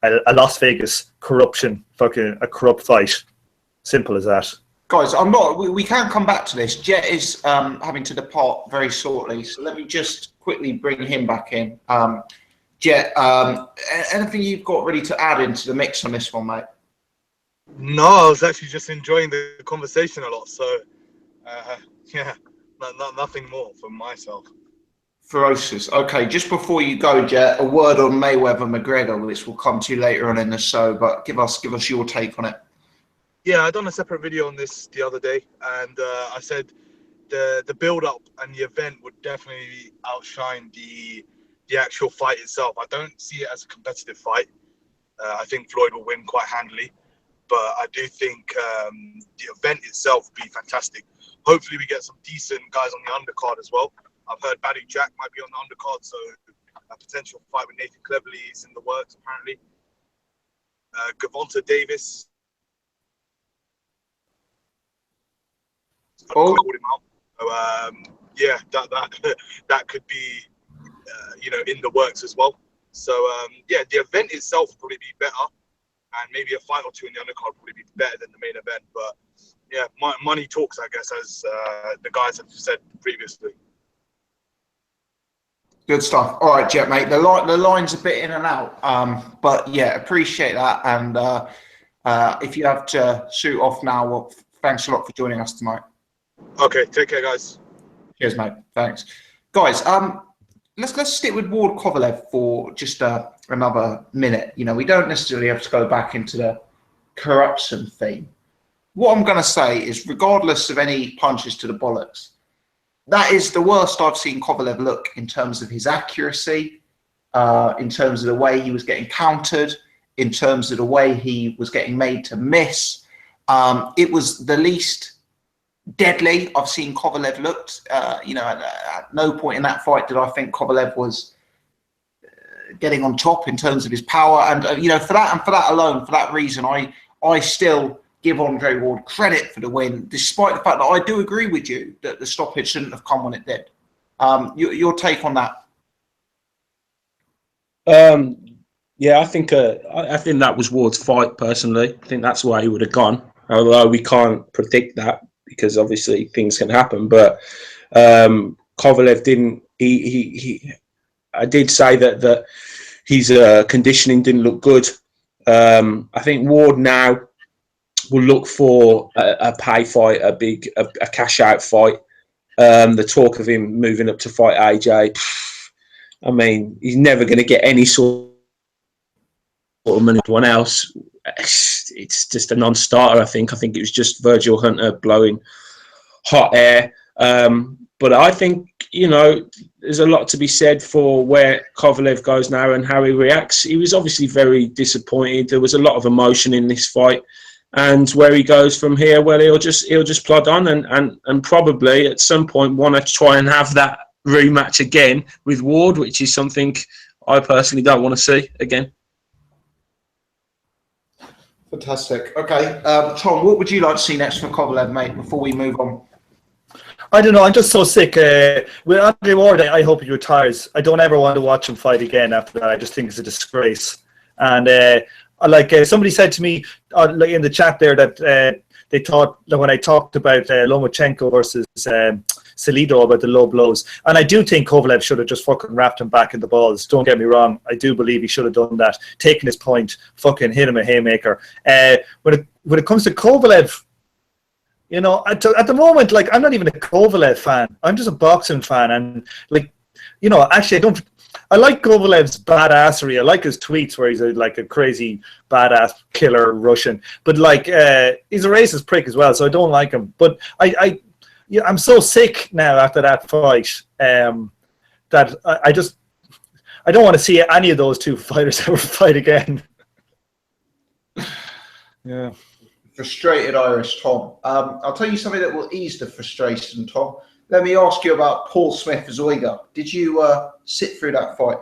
a Las Vegas corruption, a corrupt fight. Simple as that. Guys, we can come back to this. Jet is having to depart very shortly, so let me just quickly bring him back in. Jet, anything you've got ready to add into the mix on this one, mate? No, I was actually just enjoying the conversation a lot. So, nothing more from myself. Ferocious. Okay, just before you go, Jet, a word on Mayweather McGregor, which we'll come to later on in the show. But give us your take on it. Yeah, I done a separate video on this the other day, and I said the build up and the event would definitely outshine the actual fight itself. I don't see it as a competitive fight. I think Floyd will win quite handily. But I do think the event itself will be fantastic. Hopefully we get some decent guys on the undercard as well. I've heard Badou Jack might be on the undercard, so a potential fight with Nathan Cleverly is in the works, apparently. Gervonta Davis. Oh. That could be, in the works as well. So, the event itself will probably be better. And maybe a fight or two in the undercard would probably be better than the main event. But yeah, money talks, I guess, as the guys have said previously. Good stuff. All right, Jet, mate. The line's a bit in and out, but yeah, appreciate that. And if you have to shoot off now, well, thanks a lot for joining us tonight. Okay, take care, guys. Cheers, mate. Thanks, guys. Let's stick with Ward Kovalev for just another minute. We don't necessarily have to go back into the corruption theme. What I'm going to say is, regardless of any punches to the bollocks, that is the worst I've seen Kovalev look in terms of his accuracy, in terms of the way he was getting countered, in terms of the way he was getting made to miss. It was the least deadly I've seen Kovalev looked. At no point in that fight did I think Kovalev was getting on top in terms of his power. And for that alone, for that reason, I still give Andre Ward credit for the win, despite the fact that I do agree with you that the stoppage shouldn't have come when it did. Your take on that? Yeah, I think that was Ward's fight. Personally, I think that's why he would have gone. Although we can't predict that, because obviously things can happen. But Kovalev didn't. I did say that his conditioning didn't look good. I think Ward now will look for a pay fight, a cash out fight. The talk of him moving up to fight AJ. I mean, he's never going to get any sort of money to anyone else. It's just a non-starter, I think. I think it was just Virgil Hunter blowing hot air. But I think, there's a lot to be said for where Kovalev goes now and how he reacts. He was obviously very disappointed. There was a lot of emotion in this fight. And where he goes from here, well, he'll just plod on and probably at some point want to try and have that rematch again with Ward, which is something I personally don't want to see again. Fantastic. Okay, Tom, what would you like to see next for Kovalev, mate, before we move on? I don't know. I'm just so sick. With Andre Ward, I hope he retires. I don't ever want to watch him fight again after that. I just think it's a disgrace. And somebody said to me like in the chat there that they thought that when I talked about Lomachenko versus Salido about the low blows, and I do think Kovalev should have just fucking wrapped him back in the balls. Don't get me wrong. I do believe he should have done that, taken his point, fucking hit him a haymaker. When it comes to Kovalev, you know, at the moment, like, I'm not even a Kovalev fan. I'm just a boxing fan. And, like, you know, actually, I like Kovalev's badassery. I like his tweets where he's like a crazy badass killer Russian. But, like, he's a racist prick as well, so I don't like him. But I'm so sick now after that fight that I don't want to see any of those two fighters ever fight again. Yeah. Frustrated Irish Tom. I'll tell you something that will ease the frustration, Tom. Let me ask you about Paul Smith-Zoiga. Did you sit through that fight?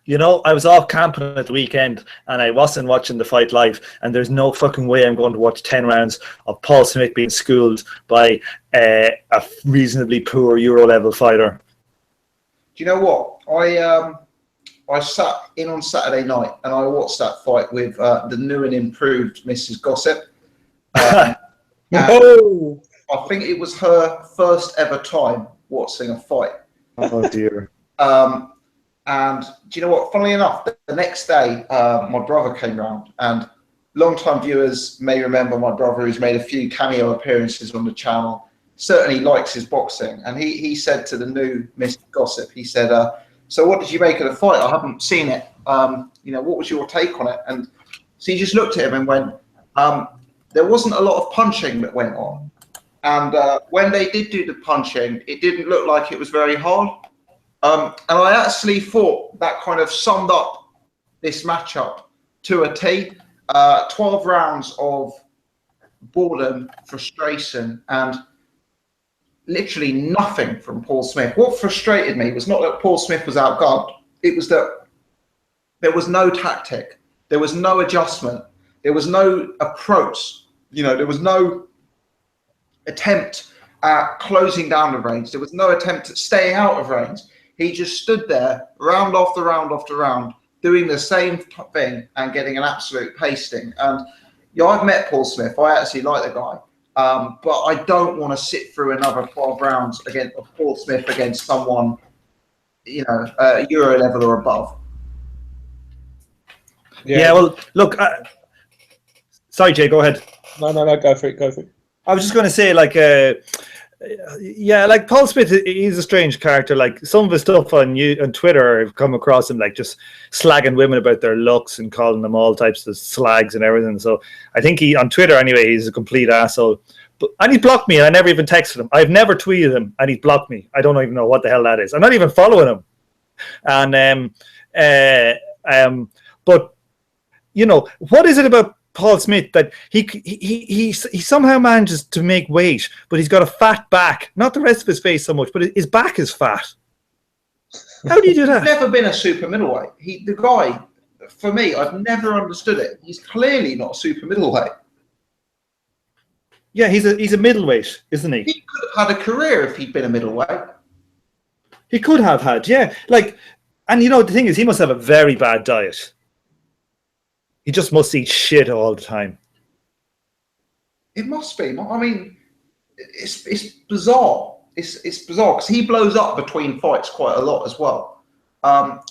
You know, I was off camping at the weekend and I wasn't watching the fight live, and there's no fucking way I'm going to watch 10 rounds of Paul Smith being schooled by a reasonably poor Euro level fighter. Do you know what? I sat in on Saturday night and I watched that fight with the new and improved Mrs. Gossip. Oh, I think it was her first ever time watching a fight. oh dear. And do you know what? Funnily enough, the next day, my brother came round, and long-time viewers may remember my brother, who's made a few cameo appearances on the channel, certainly likes his boxing. And he said to the new Mr. Gossip, he said, so what did you make of the fight? I haven't seen it. You know, what was your take on it? And so he just looked at him and went, there wasn't a lot of punching that went on. And when they did do the punching, it didn't look like it was very hard. And I actually thought that kind of summed up this matchup to a T. 12 rounds of boredom, frustration, and literally nothing from Paul Smith. What frustrated me was not that Paul Smith was outgunned. It was that there was no tactic. There was no adjustment. There was no approach. You know, there was no attempt at closing down the range. There was no attempt at staying out of range. He just stood there round after round after round, doing the same thing and getting an absolute pasting. And yeah, I've met Paul Smith. I actually like the guy. But I don't want to sit through another 12 rounds against Paul Smith against someone, you know, Euro level or above. Yeah, well, look, sorry, Jay, go ahead. No, go for it. I was just going to say, like, yeah, like Paul Smith, he's a strange character. Like, some of his stuff on Twitter, I've come across him like just slagging women about their looks and calling them all types of slags and everything. So I think on Twitter anyway, he's a complete asshole. And he blocked me, and I never even texted him. I've never tweeted him, and he blocked me. I don't even know what the hell that is. I'm not even following him. And but you know, what is it about Paul Smith that he somehow manages to make weight, but he's got a fat back? Not the rest of his face so much, but his back is fat. How do you do that? He's never been a super middleweight. The guy, for me, I've never understood it. He's clearly not a super middleweight. Yeah, he's a middleweight, isn't he? He could have had a career if he'd been a middleweight. He could have had, yeah. Like, and you know, the thing is, he must have a very bad diet. He just must eat shit all the time. It must be. I mean, it's bizarre. It's bizarre because he blows up between fights quite a lot as well.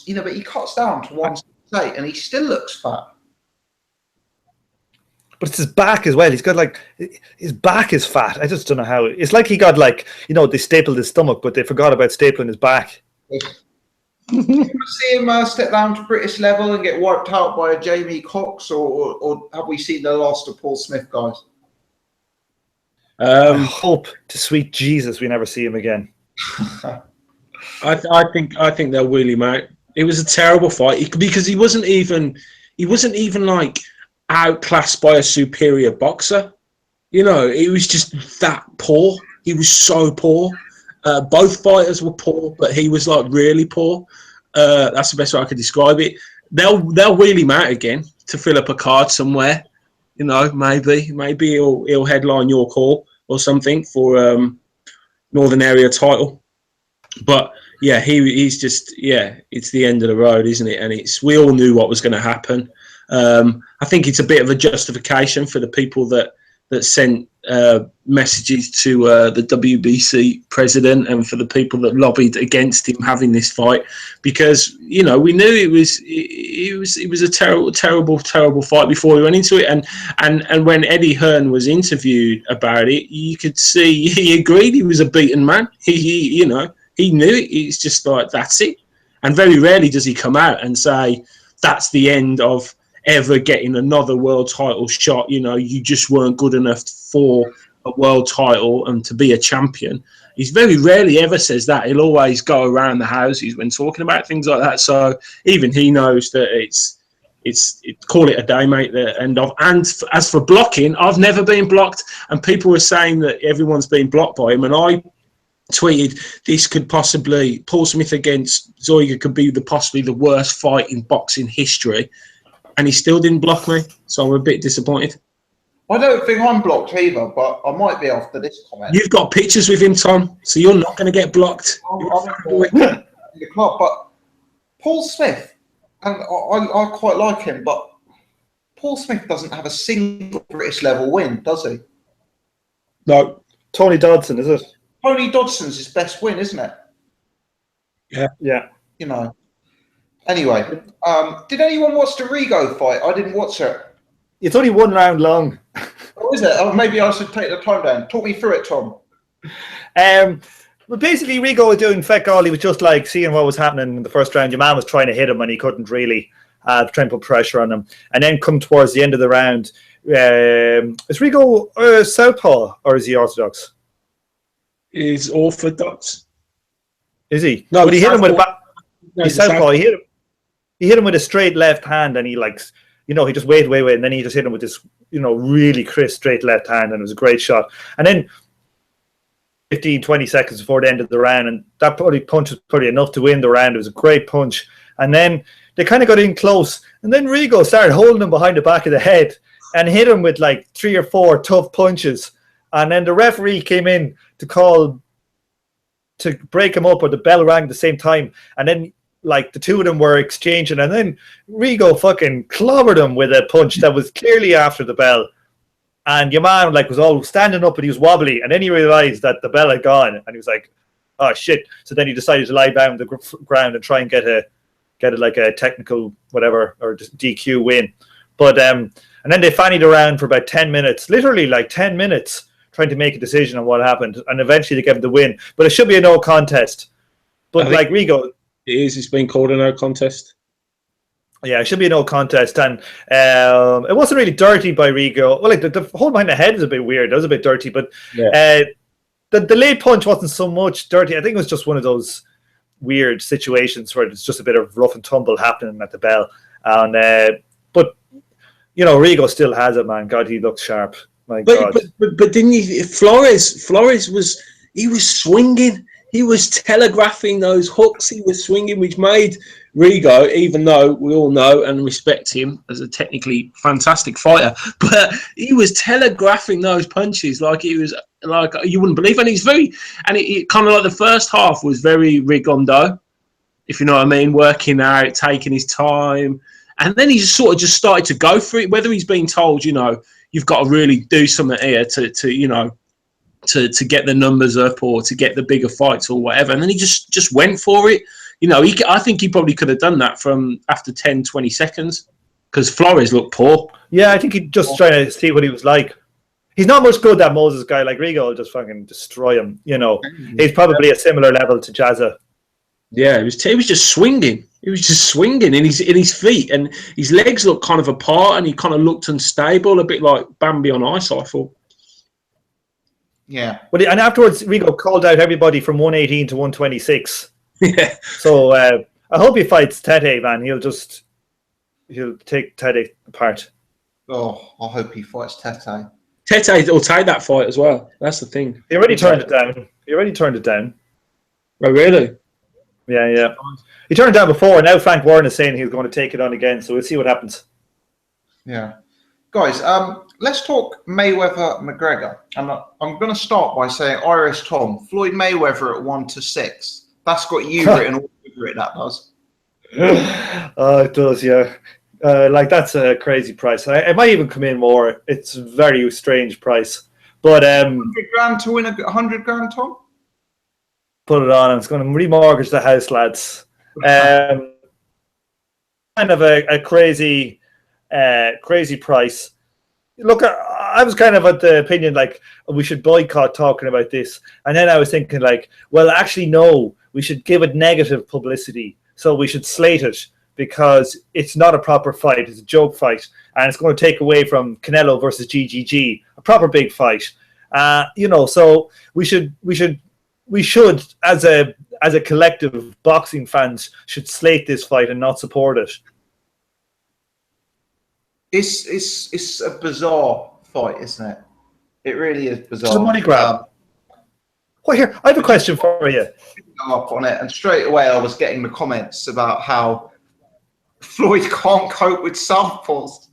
You know, but he cuts down to 168 and he still looks fat. But it's his back as well. He's got like, his back is fat. I just don't know how. It's like he got like, you know, they stapled his stomach, but they forgot about stapling his back. You see him step down to British level and get wiped out by a Jamie Cox, or have we seen the last of Paul Smith, guys? I hope to sweet Jesus we never see him again. I think they'll wheel him out. It was a terrible fight because he wasn't even like outclassed by a superior boxer. You know, he was just that poor. He was so poor. Both fighters were poor, but he was like really poor. That's the best way I could describe it. they'll wheel him out again to fill up a card somewhere. You know, maybe he'll headline York Hall or something for Northern Area title. But yeah, he's just it's the end of the road, isn't it? And we all knew what was going to happen. I think it's a bit of a justification for the people that sent messages to the WBC president and for the people that lobbied against him having this fight, because you know we knew it was a terrible fight before we went into it, and when Eddie Hearn was interviewed about it, you could see he agreed he was a beaten man. He knew it. It's just like, that's it. And very rarely does he come out and say that's the end of ever getting another world title shot. You know, you just weren't good enough for a world title and to be a champion. He very rarely ever says that. He'll always go around the houses when talking about things like that. So even he knows that it's call it a day, mate. The end of. And as for blocking, I've never been blocked, and people were saying that everyone's been blocked by him, and I tweeted this could possibly, Paul Smith against Zoiga could be possibly the worst fight in boxing history, and he still didn't block me, so I'm a bit disappointed. I don't think I'm blocked either, but I might be after this comment. You've got pictures with him, Tom, so you're not going to get blocked. I'm in the club, but Paul Smith, and I quite like him, but Paul Smith doesn't have a single British level win, does he? No. Tony Dodson, is it? Tony Dodson's his best win, isn't it? Yeah. You know. Anyway, did anyone watch the Rigo fight? I didn't watch it. It's only one round long. Oh, is it? Oh, maybe I should take the time down. Talk me through it, Tom. But basically, Rigo was doing feck all. He was just like seeing what was happening in the first round. Your man was trying to hit him, and he couldn't really try and put pressure on him. And then come towards the end of the round, is Rigo southpaw or is he orthodox? He's orthodox. Is he? No, but he hit him with a back. No, he's southpaw. He hit him with a straight left hand, and he he just waited, and then he just hit him with this, really crisp straight left hand, and it was a great shot. And then 15, 20 seconds before the end of the round, and that punch was probably enough to win the round. It was a great punch. And then they kind of got in close, and then Rigo started holding him behind the back of the head and hit him with like 3 or 4 tough punches. And then the referee came in to break him up, or the bell rang at the same time. And then the two of them were exchanging, and then Rigo fucking clobbered him with a punch that was clearly after the bell. And your man was all standing up, and he was wobbly. And then he realized that the bell had gone, and he was like, "Oh shit!" So then he decided to lie down on the ground and try and get a technical whatever or DQ win. But and then they fannied around for about 10 minutes, literally 10 minutes, trying to make a decision on what happened. And eventually they gave him the win. But it should be a no contest. But Rigo, it's been called a no contest. Yeah, it should be a no contest, and it wasn't really dirty by Rigo. Well, the whole behind the head was a bit weird. It was a bit dirty, but the late punch wasn't so much dirty. I think it was just one of those weird situations where it's just a bit of rough and tumble happening at the bell. And but Rigo still has it, man. God, he looks sharp. My God. But didn't he? Flores was swinging. He was telegraphing those hooks. He was swinging, which made Rigo, even though we all know and respect him as a technically fantastic fighter, but he was telegraphing those punches like he was you wouldn't believe. And it kind of the first half was very Rigondeaux, if you know what I mean, working out, taking his time, and then he just sort of just started to go for it. Whether he's been told, you've got to really do something here to get the numbers up or to get the bigger fights or whatever. And then he just went for it. I think he probably could have done that from after 10, 20 seconds because Flores looked poor. Yeah, I think he's just trying to see what he was like. He's not much good, that Moses guy. Rigo will just fucking destroy him. He's probably a similar level to Jazza. Yeah, he was just swinging. He was just swinging in his feet, and his legs looked kind of apart, and he kind of looked unstable, a bit like Bambi on ice, I thought. Yeah. And afterwards, Rigo called out everybody from 118 to 126. Yeah. So I hope he fights Tete, man. He'll take Tete apart. Oh, I hope he fights Tete. Tete will take that fight as well. That's the thing. He already turned it down. Oh, really? Yeah. He turned down before, and now Frank Warren is saying he's going to take it on again. So we'll see what happens. Yeah. Guys, let's talk Mayweather-McGregor. And I'm going to start by saying, Irish Tom, Floyd Mayweather at 1-6. That's got you written all over it, that does. Oh, it does, yeah. That's a crazy price. It might even come in more. It's a very strange price. But 100 grand to win 100 grand, Tom? Put it on. It's going to remortgage the house, lads. Kind of a crazy price. Look, I was kind of at the opinion we should boycott talking about this, and then I was thinking well, actually no, we should give it negative publicity. So we should slate it because it's not a proper fight; it's a joke fight, and it's going to take away from Canelo versus GGG, a proper big fight. So we should as a collective of boxing fans should slate this fight and not support it. It's a bizarre fight, isn't it? It really is bizarre. It's a money grab. Well, here, I have a question for you. Up on it, and straight away I was getting the comments about how Floyd can't cope with southpaws.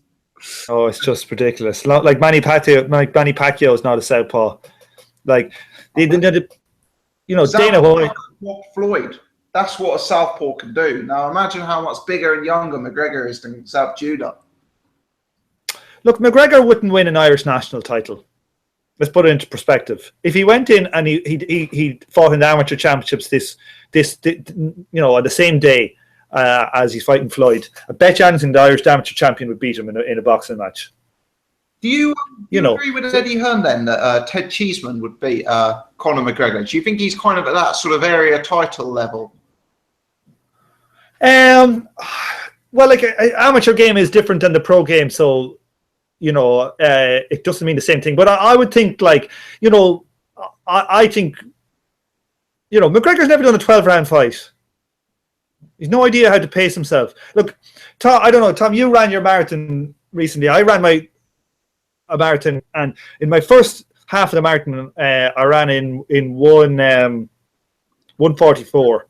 Oh, it's just ridiculous. Like Manny Pacquiao is not a southpaw. Dana White. Floyd. That's what a southpaw can do. Now imagine how much bigger and younger McGregor is than Zab Judah. Look, McGregor wouldn't win an Irish national title. Let's put it into perspective. If he went in and he fought in the amateur championships on the same day as he's fighting Floyd, I bet you anything the Irish amateur champion would beat him in a boxing match. Do you agree with Eddie Hearn then that Ted Cheeseman would beat Conor McGregor? Do you think he's kind of at that sort of area title level? Well, an amateur game is different than the pro game, so it doesn't mean the same thing. But I would think I think McGregor's never done a 12-round fight. He's no idea how to pace himself. Look, Tom, I don't know, Tom, you ran your marathon recently. I ran a marathon, and in my first half of the marathon, I ran in 1:44,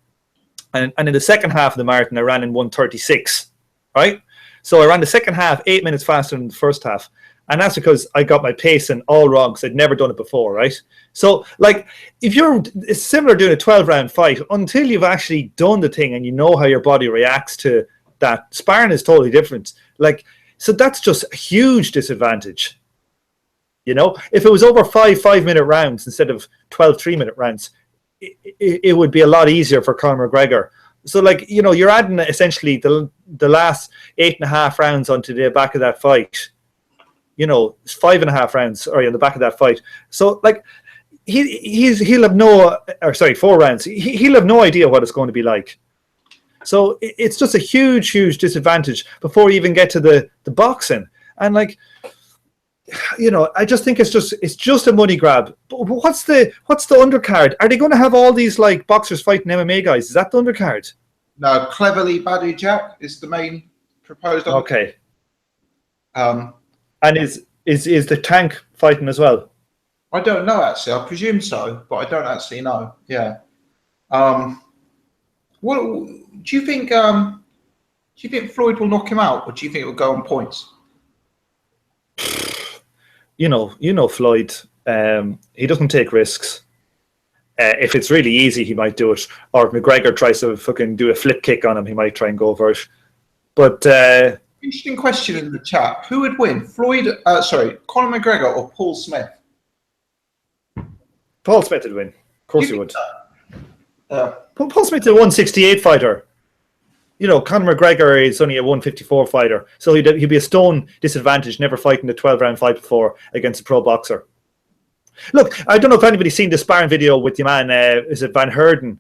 and in the second half of the marathon, I ran in 1:36. Right, so I ran the second half 8 minutes faster than the first half, and that's because I got my pacing all wrong because I'd never done it before. Right, so it's similar doing a 12-round fight until you've actually done the thing and you know how your body reacts to that. Sparring is totally different. So that's just a huge disadvantage. If it was over 5-minute rounds instead of 12 3-minute rounds, it would be a lot easier for Conor McGregor. So, you're adding essentially the last 8.5 rounds onto the back of that fight. 5.5 rounds on the back of that fight. So, he'll have 4 rounds. He'll have no idea what it's going to be like. So it's just a huge disadvantage before you even get to the boxing. And I just think it's just a money grab. But what's the undercard? Are they going to have all these boxers fighting MMA guys? Is that the undercard? No, Cleverly Badujak is the main proposed. Okay. And is the Tank fighting as well? I don't know actually. I presume so, but I don't actually know. Yeah. What do you think? Do you think Floyd will knock him out, or do you think it will go on points? Floyd. He doesn't take risks. If it's really easy, he might do it. Or if McGregor tries to fucking do a flip kick on him, he might try and go for it. But interesting question in the chat: who would win, Conor McGregor or Paul Smith? Paul Smith would win. Of course he would. Paul Smith's a 168 fighter. Conor McGregor is only a 154 fighter, so he'd be a stone disadvantage never fighting a 12-round fight before against a pro boxer. Look, I don't know if anybody's seen the sparring video with your man, is it Van Heerden?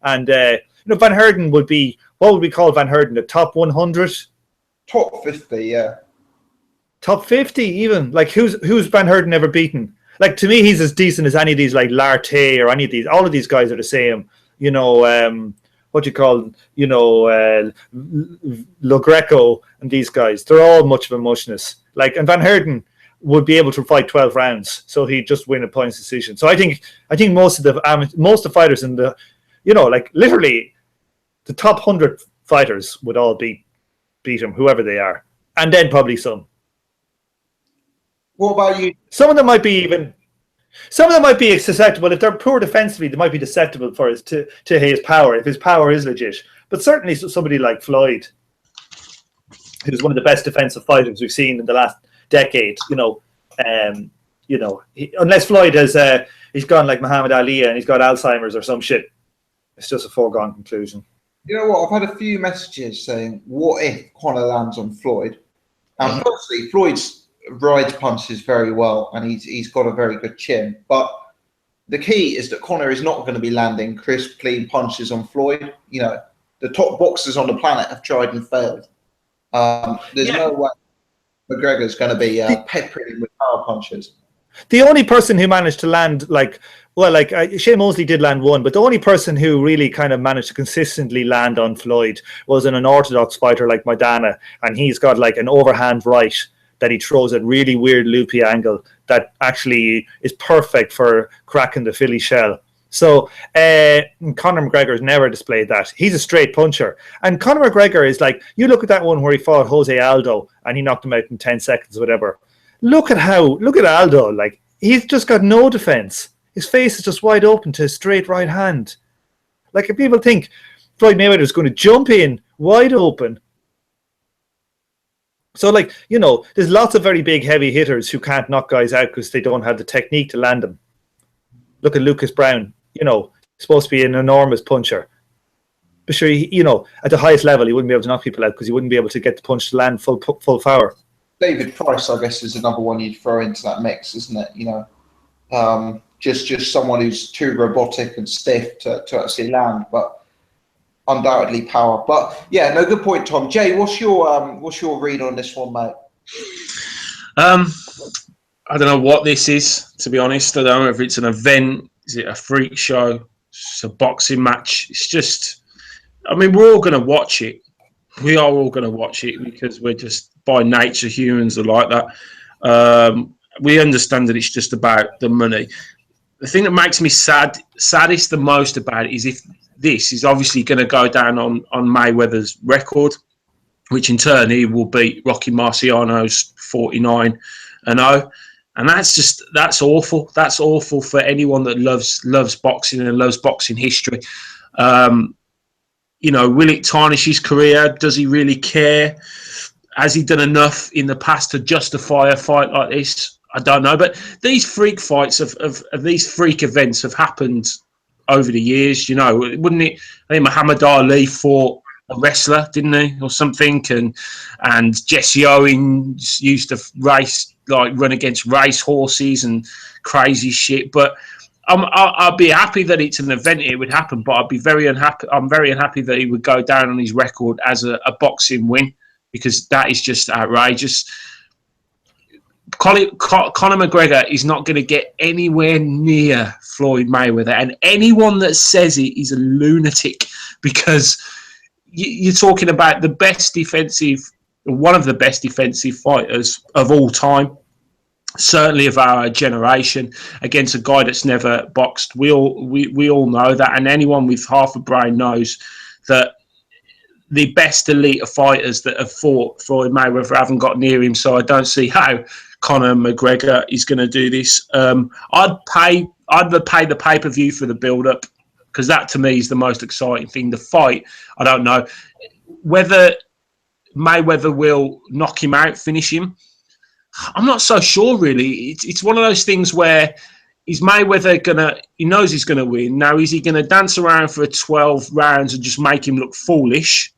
And Van Heerden would be, what would we call Van Heerden, the top 100? Top 50, yeah. Top 50 even? Who's Van Heerden ever beaten? To me, he's as decent as any of these, Lartey or any of these. All of these guys are the same. What do you call, Lo Greco and these guys. They're all much of a muchness. And Van Heerden would be able to fight 12 rounds, so he'd just win a points decision. So I think most of the fighters in the, literally The top 100 fighters would all beat him, whoever they are, and then probably some. What about you? Some of them might be susceptible. If they're poor defensively, they might be susceptible to his power, if his power is legit. But certainly somebody like Floyd, who's one of the best defensive fighters we've seen in the last decade, unless Floyd has he's gone like Muhammad Ali and he's got Alzheimer's or some shit, it's just a foregone conclusion. You know what? I've had a few messages saying, "What if Conor lands on Floyd?" And firstly, Floyd's rides punches very well, and he's got a very good chin. But the key is that Conor is not going to be landing crisp, clean punches on Floyd. The top boxers on the planet have tried and failed. There's no way McGregor's going to be peppering him with power punches. The only person who managed to land Shane Mosley did land one, but the only person who really kind of managed to consistently land on Floyd was an unorthodox fighter like Maidana, and he's got like an overhand right that he throws at really weird loopy angle that actually is perfect for cracking the Philly shell. So Conor McGregor's never displayed that. He's a straight puncher. And Conor McGregor is like, you look at that one where he fought Jose Aldo and he knocked him out in 10 seconds or whatever. Look at Aldo. Like, he's just got no defense. His face is just wide open to his straight right hand. Like, if people think Floyd Mayweather is going to jump in wide open. So, there's lots of very big, heavy hitters who can't knock guys out because they don't have the technique to land them. Look at Lucas Brown. Supposed to be an enormous puncher. But sure, at the highest level, he wouldn't be able to knock people out because he wouldn't be able to get the punch to land full power. David Price, I guess, is another one you'd throw into that mix, isn't it? Just someone who's too robotic and stiff to actually land, but undoubtedly power. But yeah, no, good point, Tom. Jay, what's your read on this one, mate? I don't know what this is, to be honest. I don't know if it's an event. Is it a freak show? It's a boxing match. It's just, we're all going to watch it. We are all going to watch it because we're just, by nature, humans are like that. We understand that it's just about the money. The thing that makes me saddest the most about it is if this is obviously going to go down on Mayweather's record, which in turn he will beat Rocky Marciano's 49-0. And that's awful. That's awful for anyone that loves boxing and loves boxing history. Will it tarnish his career? Does he really care? Has he done enough in the past to justify a fight like this? I don't know. But these freak fights of these freak events have happened over the years. Wouldn't it? I think Muhammad Ali fought a wrestler, didn't he, or something? And Jesse Owens used to run against race horses and crazy shit. But I'd be happy that it's an event, it would happen, but I'd be very unhappy. I'm very unhappy that he would go down on his record as a boxing win, because that is just outrageous. Conor McGregor is not going to get anywhere near Floyd Mayweather, and anyone that says it is a lunatic, because you're talking about one of the best defensive fighters of all time, certainly of our generation, against a guy that's never boxed. We all know that, and anyone with half a brain knows that the best elite of fighters that have fought Floyd Mayweather haven't got near him. So I don't see how Conor McGregor is going to do this. I'd pay the pay-per-view for the build-up, because that to me is the most exciting thing. The fight, I don't know whether Mayweather will knock him out, finish him. I'm not so sure, really. It's one of those things where is Mayweather he knows he's gonna win. Now, is he gonna dance around for 12 rounds and just make him look foolish?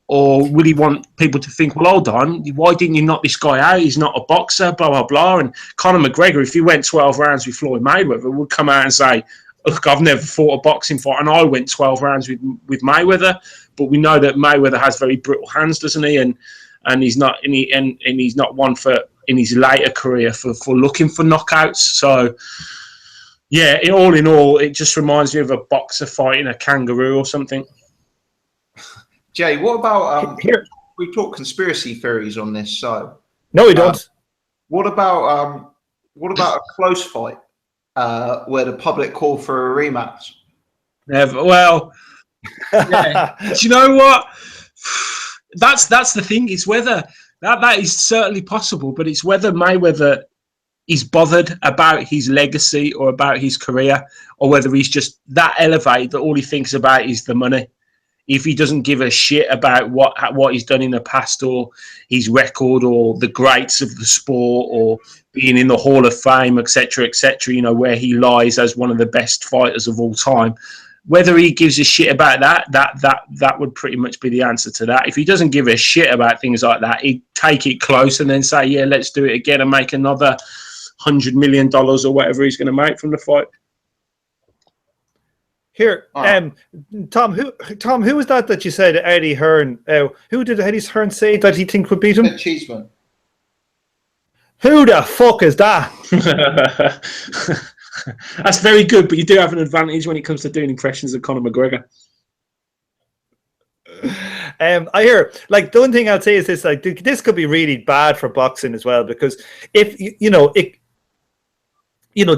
Or will he want people to think, well, hold on, why didn't you knock this guy out? He's not a boxer, blah, blah, blah. And Conor McGregor, if he went 12 rounds with Floyd Mayweather, would come out and say, look, I've never fought a boxing fight, and I went 12 rounds with Mayweather. But we know that Mayweather has very brittle hands, doesn't he? And he's not he's not one for in his later career for looking for knockouts. So yeah, all in all, it just reminds me of a boxer fighting a kangaroo or something. Jay, what about we talk conspiracy theories on this? So no, we don't. What about a close fight where the public call for a rematch? Never. Well, Yeah. Do you know what? That's the thing. It's whether that is certainly possible, but it's whether Mayweather is bothered about his legacy or about his career, or whether he's just that elevated that all he thinks about is the money. If he doesn't give a shit about what he's done in the past, or his record, or the greats of the sport, or being in the Hall of Fame, etc., etc., where he lies as one of the best fighters of all time, whether he gives a shit about that would pretty much be the answer to that. If he doesn't give a shit about things like that, he'd take it close and then say, yeah, let's do it again and make another $100 million or whatever he's going to make from the fight. Here, Tom, who was that you said Eddie Hearn? Who did Eddie Hearn say that he think would beat him? Cheeseman. Who the fuck is that? That's very good, but you do have an advantage when it comes to doing impressions of Conor McGregor. I hear, like, the one thing I'll say is this: like, this could be really bad for boxing as well, because if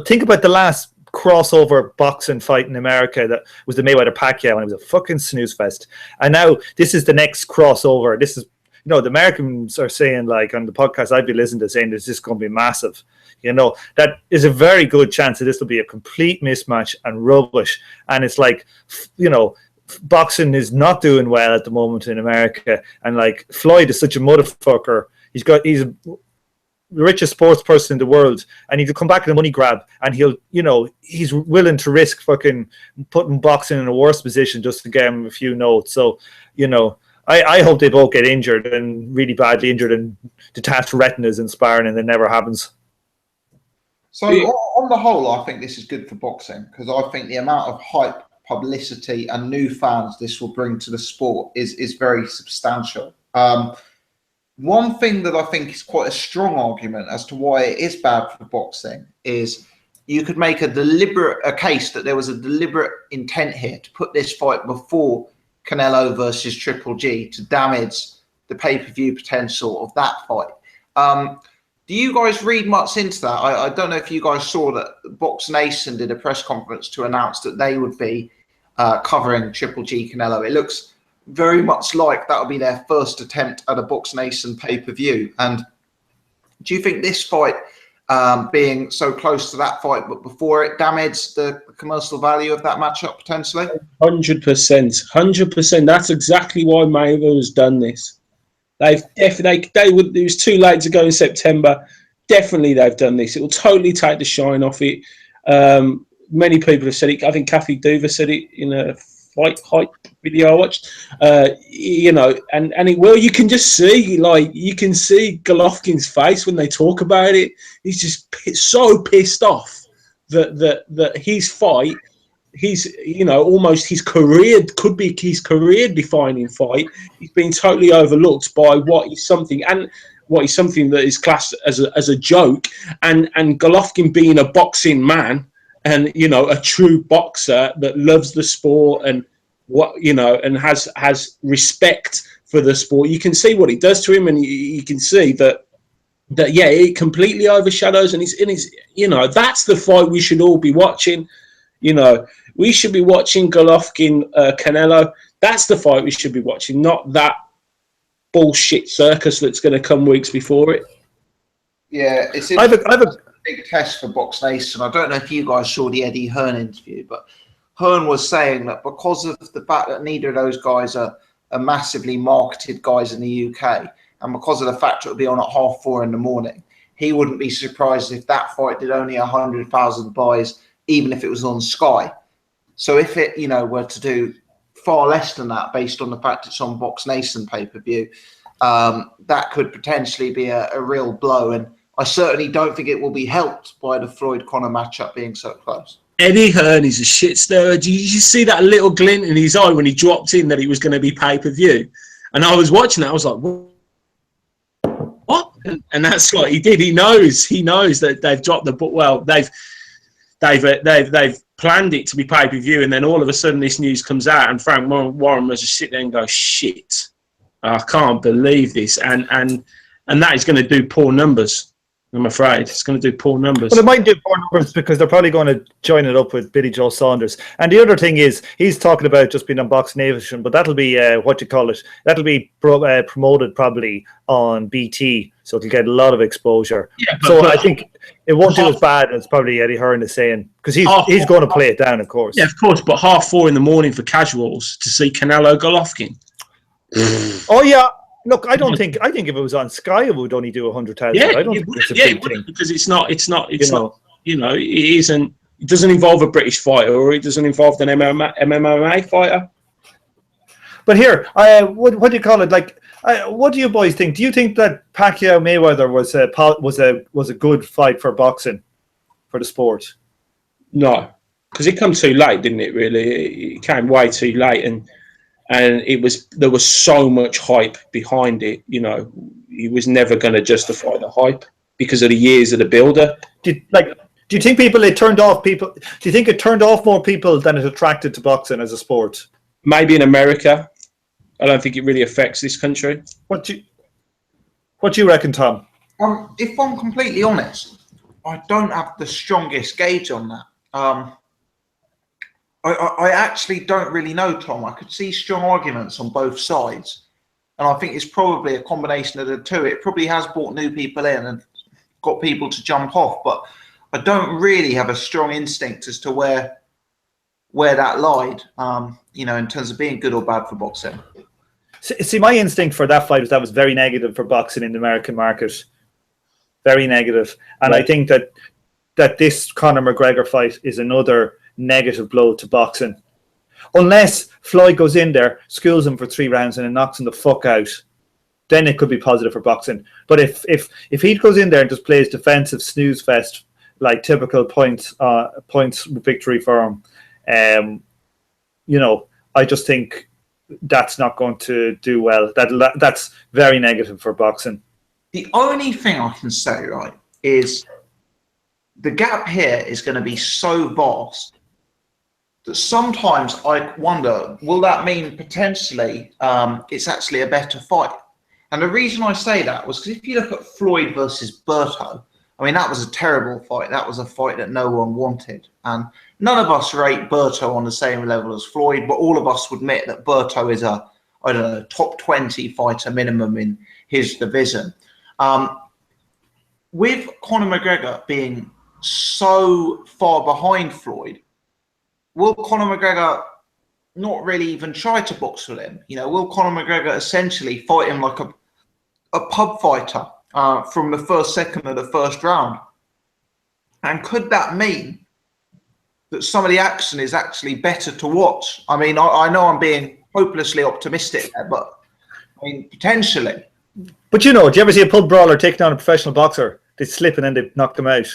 think about the last crossover boxing fight in America that was the Mayweather Pacquiao, and it was a fucking snooze fest. And now this is the next crossover. This is, the Americans are saying, like, on the podcast I'd be listening to, saying this is going to be massive. That is a very good chance that this will be a complete mismatch and rubbish. And it's like, boxing is not doing well at the moment in America. And like, Floyd is such a motherfucker. He's the richest sports person in the world, and he'll come back in a money grab, and he's willing to risk fucking putting boxing in a worse position just to get him a few notes. So, I hope they both get injured, and really badly injured, and detached retinas and sparring, and it never happens. So on the whole, I think this is good for boxing, because I think the amount of hype, publicity, and new fans this will bring to the sport is very substantial. One thing that I think is quite a strong argument as to why it is bad for boxing is you could make a case that there was a deliberate intent here to put this fight before Canelo versus Triple G to damage the pay-per-view potential of that fight. Do you guys read much into that? I don't know if you guys saw that Box Nation did a press conference to announce that they would be covering Triple G Canelo. It looks very much like that'll be their first attempt at a Box Nation pay-per-view. And do you think this fight, being so close to that fight, but before it damaged the commercial value of that matchup potentially? 100%. That's exactly why Mayweather has done this. It was too late to go in September. Definitely they've done this. It will totally take the shine off it. Many people have said it. I think Kathy Duva said it in a fight hype video I watched, and it will. You can just see, you can see Golovkin's face when they talk about it. He's just so pissed off that his fight, almost his career could be his career-defining fight. He's been totally overlooked by what is something that is classed as a joke, and Golovkin being a boxing man. And a true boxer that loves the sport and and has respect for the sport. You can see what it does to him, and you can see that it completely overshadows. And it's that's the fight we should all be watching. We should be watching Golovkin Canelo. That's the fight we should be watching, not that bullshit circus that's going to come weeks before it. Yeah, it's big test for Box Nation. I don't know if you guys saw the Eddie Hearn interview, but Hearn was saying that because of the fact that neither of those guys are massively marketed guys in the UK, and because of the fact it would be on at 4:30 in the morning, he wouldn't be surprised if that fight did only 100,000 buys, even if it was on Sky. So if it, were to do far less than that, based on the fact it's on Box Nation pay-per-view, that could potentially be a real blow. And I certainly don't think it will be helped by the Floyd-Conor matchup being so close. Eddie Hearn is a shit stirrer. Did you see that little glint in his eye when he dropped in that it was going to be pay-per-view? And I was watching that. I was like, what? And that's what he did. He knows that they've dropped the book. Well, they've planned it to be pay-per-view, and then all of a sudden this news comes out, and Frank Warren was just sit there and go, shit, I can't believe this. And that is going to do poor numbers. I'm afraid it's going to do poor numbers. Well, it might do poor numbers because they're probably going to join it up with Billy Joe Saunders. And the other thing is, he's talking about just being on Box Nation, but that'll be that'll be promoted probably on BT, so it'll get a lot of exposure. Yeah, so I think it won't do as bad as probably Eddie Hearn is saying, because he's going to play it down, of course. Yeah, of course, but 4:30 in the morning for casuals to see Canelo Golovkin. Oh yeah. Look, I think if it was on Sky, it would only do 100,000. Yeah, I don't think it's a big thing because it's not. You know, it isn't. It doesn't involve a British fighter, or it doesn't involve an MMA fighter. But here, what do you call it? Like, what do you boys think? Do you think that Pacquiao Mayweather was a good fight for boxing, for the sport? No, because it came too late, didn't it? Really, it came way too late, and there was so much hype behind it. You know, he was never going to justify the hype because of the years of the builder. Do you think it turned off people? Do you think it turned off more people than it attracted to boxing as a sport? Maybe in America. I don't think it really affects this country. What do you reckon, Tom? If I'm completely honest, I don't have the strongest gauge on that. I actually don't really know, Tom. I could see strong arguments on both sides. And I think it's probably a combination of the two. It probably has brought new people in and got people to jump off. But I don't really have a strong instinct as to where that lied, in terms of being good or bad for boxing. See, my instinct for that fight was that was very negative for boxing in the American market. Very negative. And right. I think that this Conor McGregor fight is another negative blow to boxing, unless Floyd goes in there, schools him for 3 rounds and then knocks him the fuck out, then it could be positive for boxing. But if he goes in there and just plays defensive snooze fest, like typical points victory for him, I just think that's not going to do well. That's very negative for boxing. The only thing I can say, right, is the gap here is going to be so vast that sometimes I wonder, will that mean potentially it's actually a better fight? And the reason I say that was because if you look at Floyd versus Berto, I mean, that was a terrible fight. That was a fight that no one wanted. And none of us rate Berto on the same level as Floyd, but all of us would admit that Berto is a, top 20 fighter minimum in his division. With Conor McGregor being so far behind Floyd, will Conor McGregor not really even try to box with him? Will Conor McGregor essentially fight him like a pub fighter from the first second of the first round? And could that mean that some of the action is actually better to watch? I mean, I know I'm being hopelessly optimistic there, but I mean, potentially. But do you ever see a pub brawler taking on a professional boxer? They slip and then they knock them out.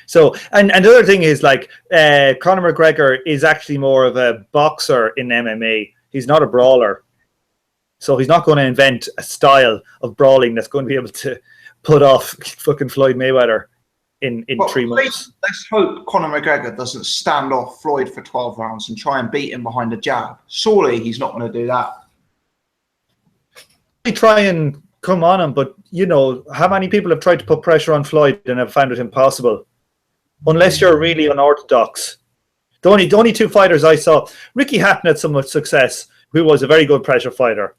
So, and the other thing is, like, Conor McGregor is actually more of a boxer in MMA. He's not a brawler. So he's not going to invent a style of brawling that's going to be able to put off fucking Floyd Mayweather in 3 months. Let's hope Conor McGregor doesn't stand off Floyd for 12 rounds and try and beat him behind a jab. Surely he's not going to do that. He try and come on him, but how many people have tried to put pressure on Floyd and have found it impossible? Unless you're really unorthodox. The only 2 fighters I saw, Ricky Hatton had so much success, who was a very good pressure fighter.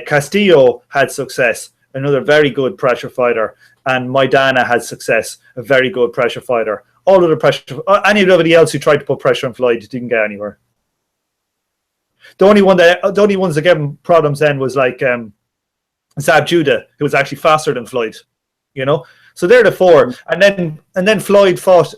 Castillo had success, another very good pressure fighter, and Maidana had success, a very good pressure fighter. All other pressure, anybody else who tried to put pressure on Floyd didn't get anywhere. The only ones that gave him problems then was like Zab Judah, who was actually faster than Floyd, So they're the 4, and then Floyd fought.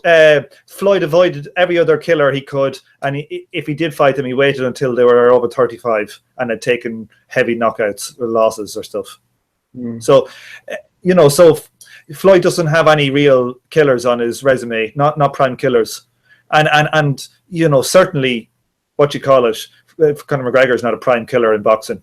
Floyd avoided every other killer he could, and if he did fight them, he waited until they were over 35 and had taken heavy knockouts or losses or stuff. So, so Floyd doesn't have any real killers on his resume, not prime killers, and certainly Conor McGregor is not a prime killer in boxing.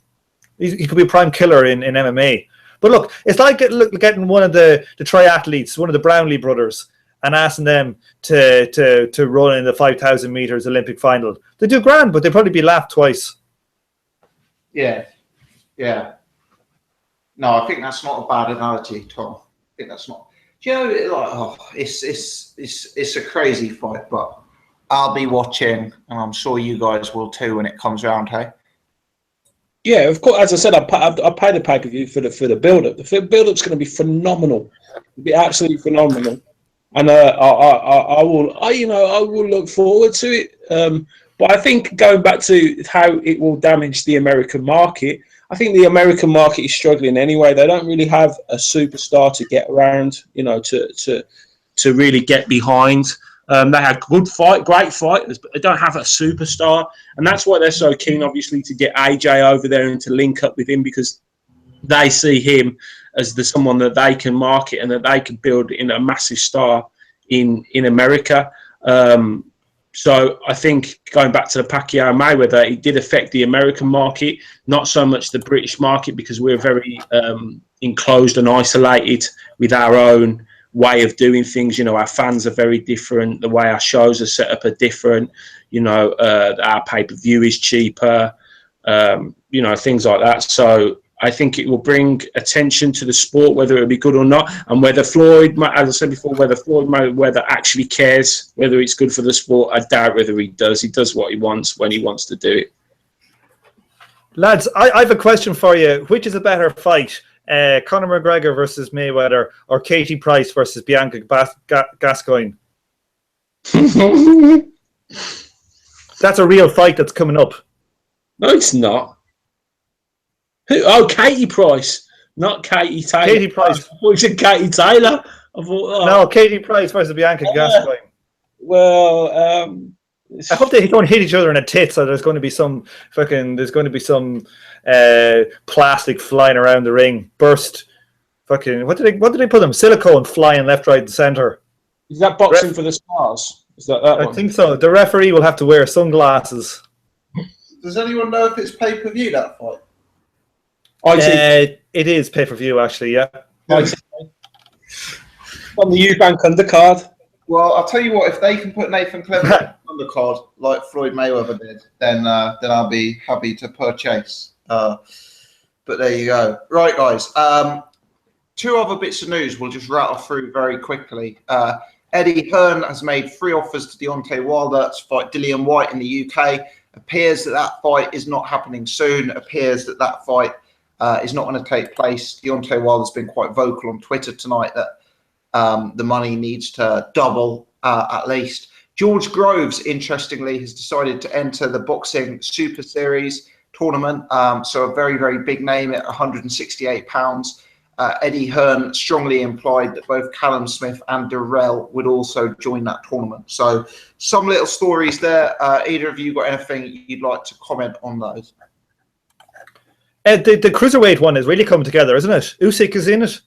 He could be a prime killer in MMA. But look, it's like getting one of the triathletes, one of the Brownlee brothers, and asking them to run in the 5,000 meters Olympic final. They do grand, but they'd probably be laughed twice. Yeah. No, I think that's not a bad analogy, Tom. I think that's not. Do you know, it's a crazy fight, but I'll be watching, and I'm sure you guys will too when it comes round. Hey. Yeah, of course. As I said, I pay the pay-per-view for the build-up. The build-up's going to be phenomenal. It'll be absolutely phenomenal, and I will look forward to it. But I think going back to how it will damage the American market, I think the American market is struggling anyway. They don't really have a superstar to get around, to really get behind. They have great fighters, but they don't have a superstar. And that's why they're so keen, obviously, to get AJ over there and to link up with him, because they see him as someone that they can market and that they can build in a massive star in America. So I think going back to the Pacquiao Mayweather, it did affect the American market, not so much the British market, because we're very enclosed and isolated with our own way of doing things. Our fans are very different. The way our shows are set up are different. Our pay-per-view is cheaper, things like that. So I think it will bring attention to the sport, whether it be good or not, and whether Floyd, as I said before, whether actually cares whether it's good for the sport. I doubt whether he does. He does what he wants when he wants to do it. Lads, I have a question for you. Which is a better fight? Conor McGregor versus Mayweather, or Katie Price versus Bianca Gascoigne? That's a real fight that's coming up. No, it's not. Who? Oh, Katie Price, not Katie Taylor. Katie Price. I thought you said Katie Taylor. I thought, no, Katie Price versus Bianca Gascoigne. Well, I hope they don't hit each other in the tits. So there's going to be some plastic flying around the ring. Burst. What did they put them? Silicone flying left, right, and center. Is that boxing for the stars? Is that one? I think so. The referee will have to wear sunglasses. Does anyone know if it's pay-per-view, that fight? It is pay-per-view, actually, yeah. On the Eubank undercard. Well, I'll tell you what, if they can put Nathan Cleveland on the card like Floyd Mayweather did, then I'll be happy to purchase. But there you go. Right, guys. Two other bits of news we'll just rattle through very quickly. Eddie Hearn has made 3 offers to Deontay Wilder to fight Dillian Whyte in the UK. Appears that fight is not happening soon. Appears that fight is not going to take place. Deontay Wilder's been quite vocal on Twitter tonight that the money needs to double at least. George Groves, interestingly, has decided to enter the Boxing Super Series tournament. So a very, very big name at £168. Eddie Hearn strongly implied that both Callum Smith and Durrell would also join that tournament. So some little stories there. Either of you got anything you'd like to comment on those? The cruiserweight one is really coming together, isn't it? Usyk is in it.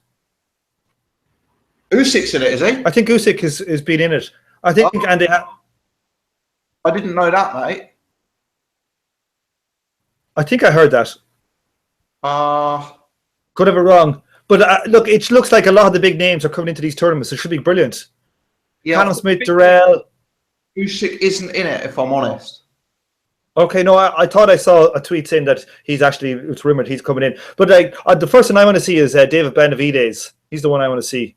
Usyk's in it, is he? I think Usyk has been in it. I think, and I didn't know that, mate. I think I heard that. Could have it wrong. But look, it looks like a lot of the big names are coming into these tournaments. It should be brilliant. Yeah, Callum Smith, Durrell. Usyk isn't in it, if I'm honest. Okay, no, I thought I saw a tweet saying that it's rumored he's coming in. But the first one I want to see is David Benavidez. He's the one I want to see.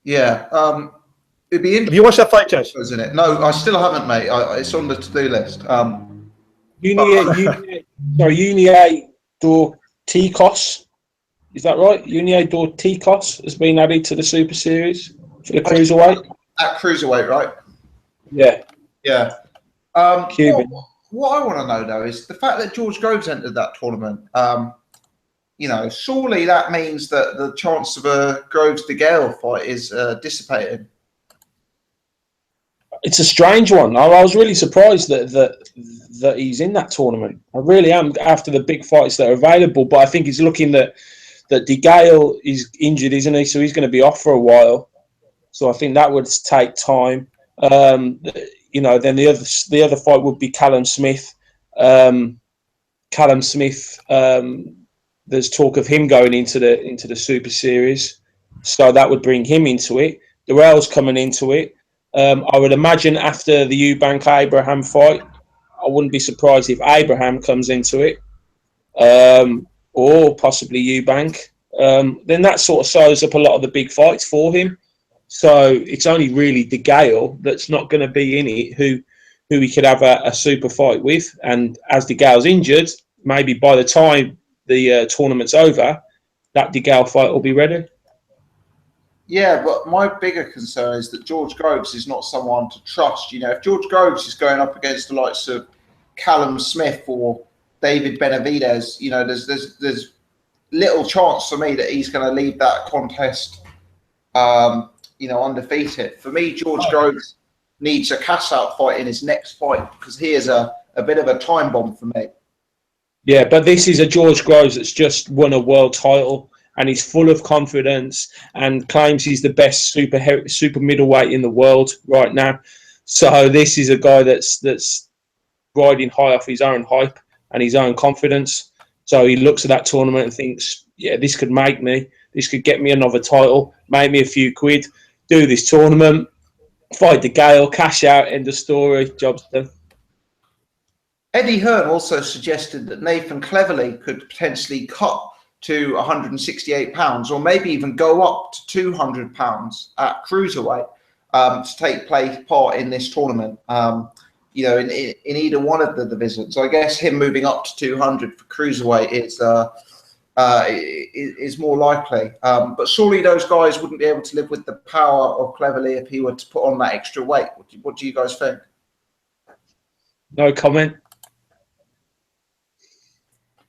Yeah. It'd be interesting. Have you watched that fight, Josh? Isn't it? No, I still haven't, mate. It's on the to-do list. Unier Dorticos. Is that right? Unier Dorticos has been added to the Super Series for the cruiserweight. At cruiserweight, right? Yeah. Yeah. Cuban. What I want to know, though, is the fact that George Groves entered that tournament. Surely that means that the chance of a Groves-De Gale fight is dissipating. It's a strange one. I was really surprised that he's in that tournament. I really am, after the big fights that are available. But I think he's looking that De Gale is injured, isn't he? So he's going to be off for a while. So I think that would take time. Then the other fight would be Callum Smith. There's talk of him going into the Super Series, so that would bring him into it. Durrell's coming into it. I would imagine after the Eubank Abraham fight, I wouldn't be surprised if Abraham comes into it, or possibly Eubank. then that sort of sews up a lot of the big fights for him. So it's only really De Gale that's not going to be in it who he could have a super fight with. And as De Gale's injured, maybe by the time the tournament's over, that De Gale fight will be ready. Yeah, but my bigger concern is that George Groves is not someone to trust. You know, if George Groves is going up against the likes of Callum Smith or David Benavidez, you know, there's little chance for me that he's going to leave that contest, you know, undefeated. For me, George Groves needs a cash-out fight in his next fight because he is a bit of a time bomb for me. Yeah, but this is a George Groves that's just won a world title and he's full of confidence and claims he's the best super middleweight in the world right now. So this is a guy that's riding high off his own hype and his own confidence. So he looks at that tournament and thinks, yeah, this could make me. This could get me another title, make me a few quid, do this tournament, fight De Gale, cash out, end of story, job's done. Eddie Hearn also suggested that Nathan Cleverly could potentially cut to 168 pounds or maybe even go up to 200 pounds at cruiserweight to take part in this tournament. You know, in either one of the divisions. So I guess him moving up to 200 for cruiserweight is more likely. But surely those guys wouldn't be able to live with the power of Cleverly if he were to put on that extra weight. What do you guys think? No comment.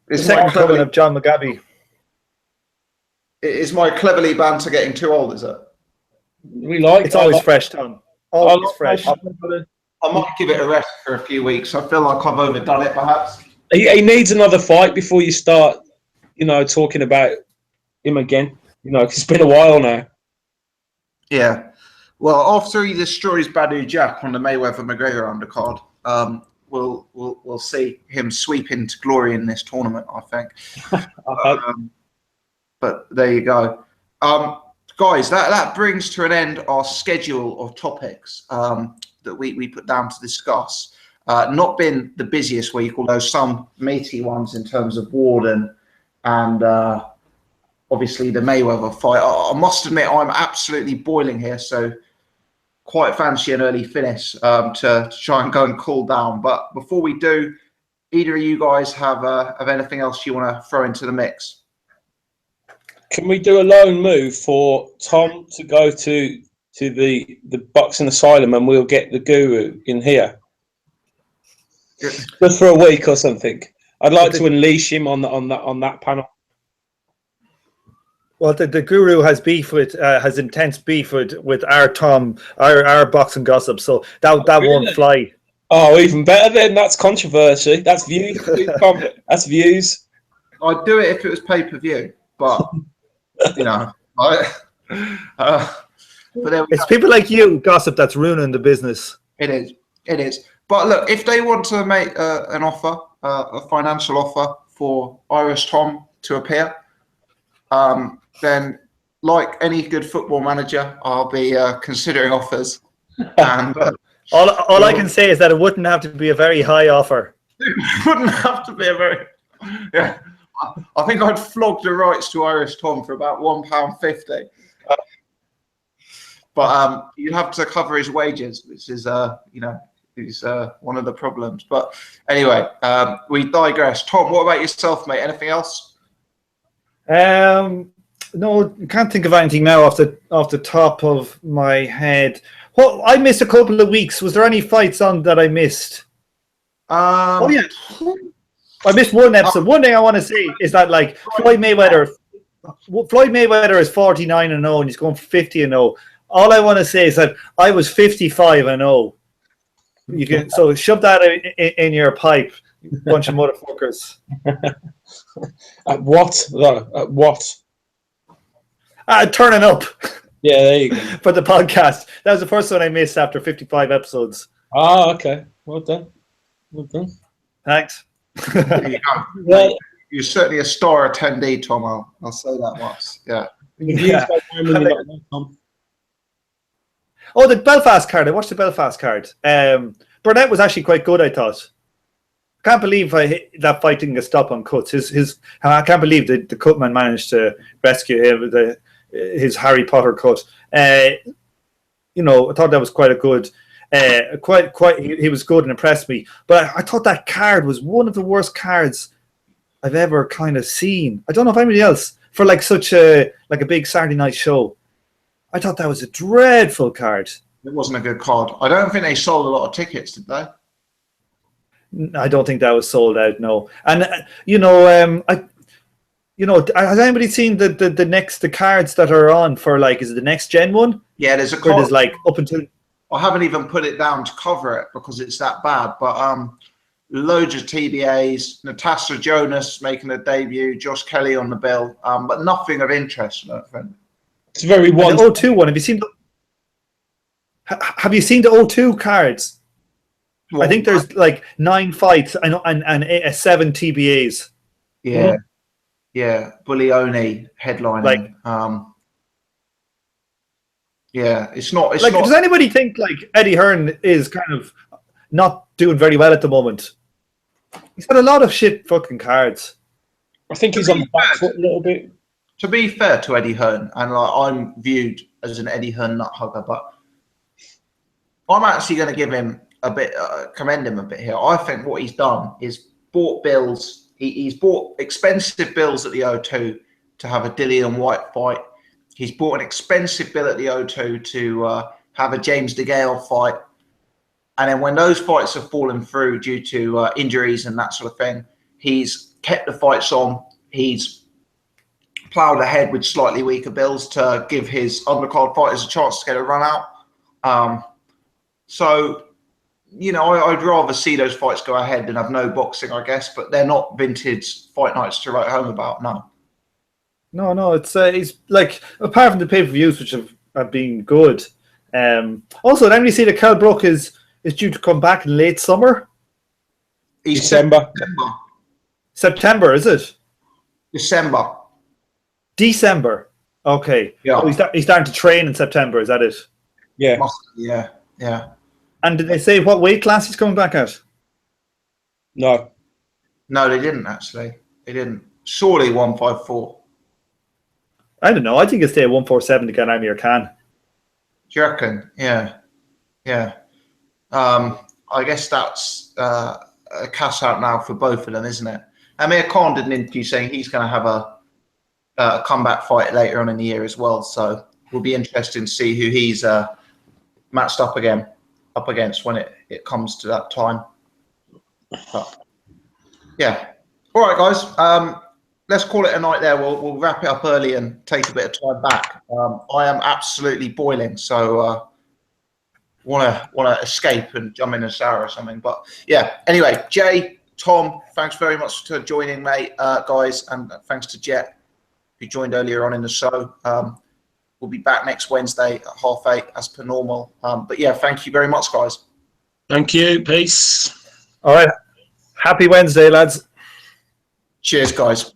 The second comment of John McGabby. Is my Cleverly banter getting too old, is it? It's always fresh, Tom. Always fresh. I might give it a rest for a few weeks. I feel like I've overdone it, perhaps. He needs another fight before you start, you know, talking about him again. You know, 'cause it's been a while now. Yeah. Well, after he destroys Badu Jack on the Mayweather-McGregor undercard, we'll see him sweep into glory in this tournament, I think. But there you go. Guys, that brings to an end our schedule of topics that we put down to discuss. Not been the busiest week, although some meaty ones in terms of Warden and obviously the Mayweather fight. I must admit I'm absolutely boiling here, so quite fancy an early finish to try and go and cool down. But before we do, either of you guys have anything else you want to throw into the mix? Can we do a loan move for Tom to go to the boxing asylum and we'll get the guru in here? Just for a week or something. I'd like to unleash him on that panel. Well, the guru has beef with has intense beef with our Tom, our boxing gossip, so that really won't fly. Oh, even better then. That's controversy. That's views. That's views. I'd do it if it was pay-per-view, but you know, but it's people like you, gossip, that's ruining the business. It is. But look, if they want to make an offer, a financial offer for Irish Tom to appear, then like any good football manager, I'll be considering offers. And all I can say is that it wouldn't have to be a very high offer. It wouldn't have to be a very I think I'd flog the rights to Irish Tom for about £1.50. But you'd have to cover his wages, which is is one of the problems. But anyway, we digress. Tom, what about yourself, mate? Anything else? No, I can't think of anything now off the top of my head. Well, I missed a couple of weeks. Was there any fights on that I missed? Oh yeah, I missed one episode. One thing I want to say is that like Floyd Mayweather is 49-0 and he's going for 50-0. All I want to say is that I was 55-0. You can shove that in your pipe, bunch of motherfuckers. At what though? At what? Turning up. Yeah, there you go. For the podcast. That was the first one I missed after 55 episodes. Oh, okay. Well done. Thanks. There you go. Well, you're certainly a star attendee, Tom. I'll say that once. Yeah. Oh, the Belfast card. I watched the Belfast card. Burnett was actually quite good, I thought. can't believe that fight didn't get stopped on cuts. I can't believe the cutman managed to rescue him with his Harry Potter cut. I thought that was quite a good. He was good and impressed me. But I thought that card was one of the worst cards I've ever kind of seen. I don't know if anybody else for like such a big Saturday night show. I thought that was a dreadful card. It wasn't a good card. I don't think they sold a lot of tickets, did they? I don't think that was sold out. No, and has anybody seen the cards that are on for is it the next gen one? Yeah, there's a card. There's up until. I haven't even put it down to cover it because it's that bad. But loads of TBAs. Natasha Jonas making a debut. Josh Kelly on the bill. But nothing of interest. I don't think. It's very one. The O2 one. Have you seen the O2 cards? I think there's 9 fights and 7 TBAs. Yeah, yeah. Bullioni headlining. Yeah, it's not. Does anybody think Eddie Hearn is kind of not doing very well at the moment? He's got a lot of shit fucking cards. I think he's on the back foot a little bit. To be fair to Eddie Hearn, and I'm viewed as an Eddie Hearn nut hugger, but I'm actually going to give him a bit, commend him a bit here. I think what he's done is bought bills. He's bought expensive bills at the O2 to have a Dillian White fight. He's bought an expensive bill at the O2 to have a James DeGale fight. And then when those fights have fallen through due to injuries and that sort of thing, he's kept the fights on. He's ploughed ahead with slightly weaker bills to give his undercard fighters a chance to get a run out. So, I'd rather see those fights go ahead than have no boxing, I guess. But they're not vintage fight nights to write home about, no. No, it's apart from the pay-per-views, which have been good. Also, did anybody see that Kell Brook is due to come back in late summer? December. September, is it? December. Okay. Yeah. Oh, he's starting to train in September, is that it? Yeah. Yeah. And did they say what weight class he's coming back at? No, they didn't actually. They didn't. Surely 154. I don't know. I think he'll stay at 147 to get Amir Khan. Do you reckon? Yeah. I guess that's a cash out now for both of them, isn't it? Amir Khan did an interview saying he's going to have a comeback fight later on in the year as well. So it'll be interesting to see who he's matched up against when it comes to that time. But, yeah. All right, guys. Let's call it a night there. We'll wrap it up early and take a bit of time back. I am absolutely boiling, so want to escape and jump in a shower or something. But yeah. Anyway, Jay, Tom, thanks very much for joining, mate, guys, and thanks to Jet who joined earlier on in the show. We'll be back next Wednesday at 8:30 as per normal. But yeah, thank you very much, guys. Thank you. Peace. All right. Happy Wednesday, lads. Cheers, guys.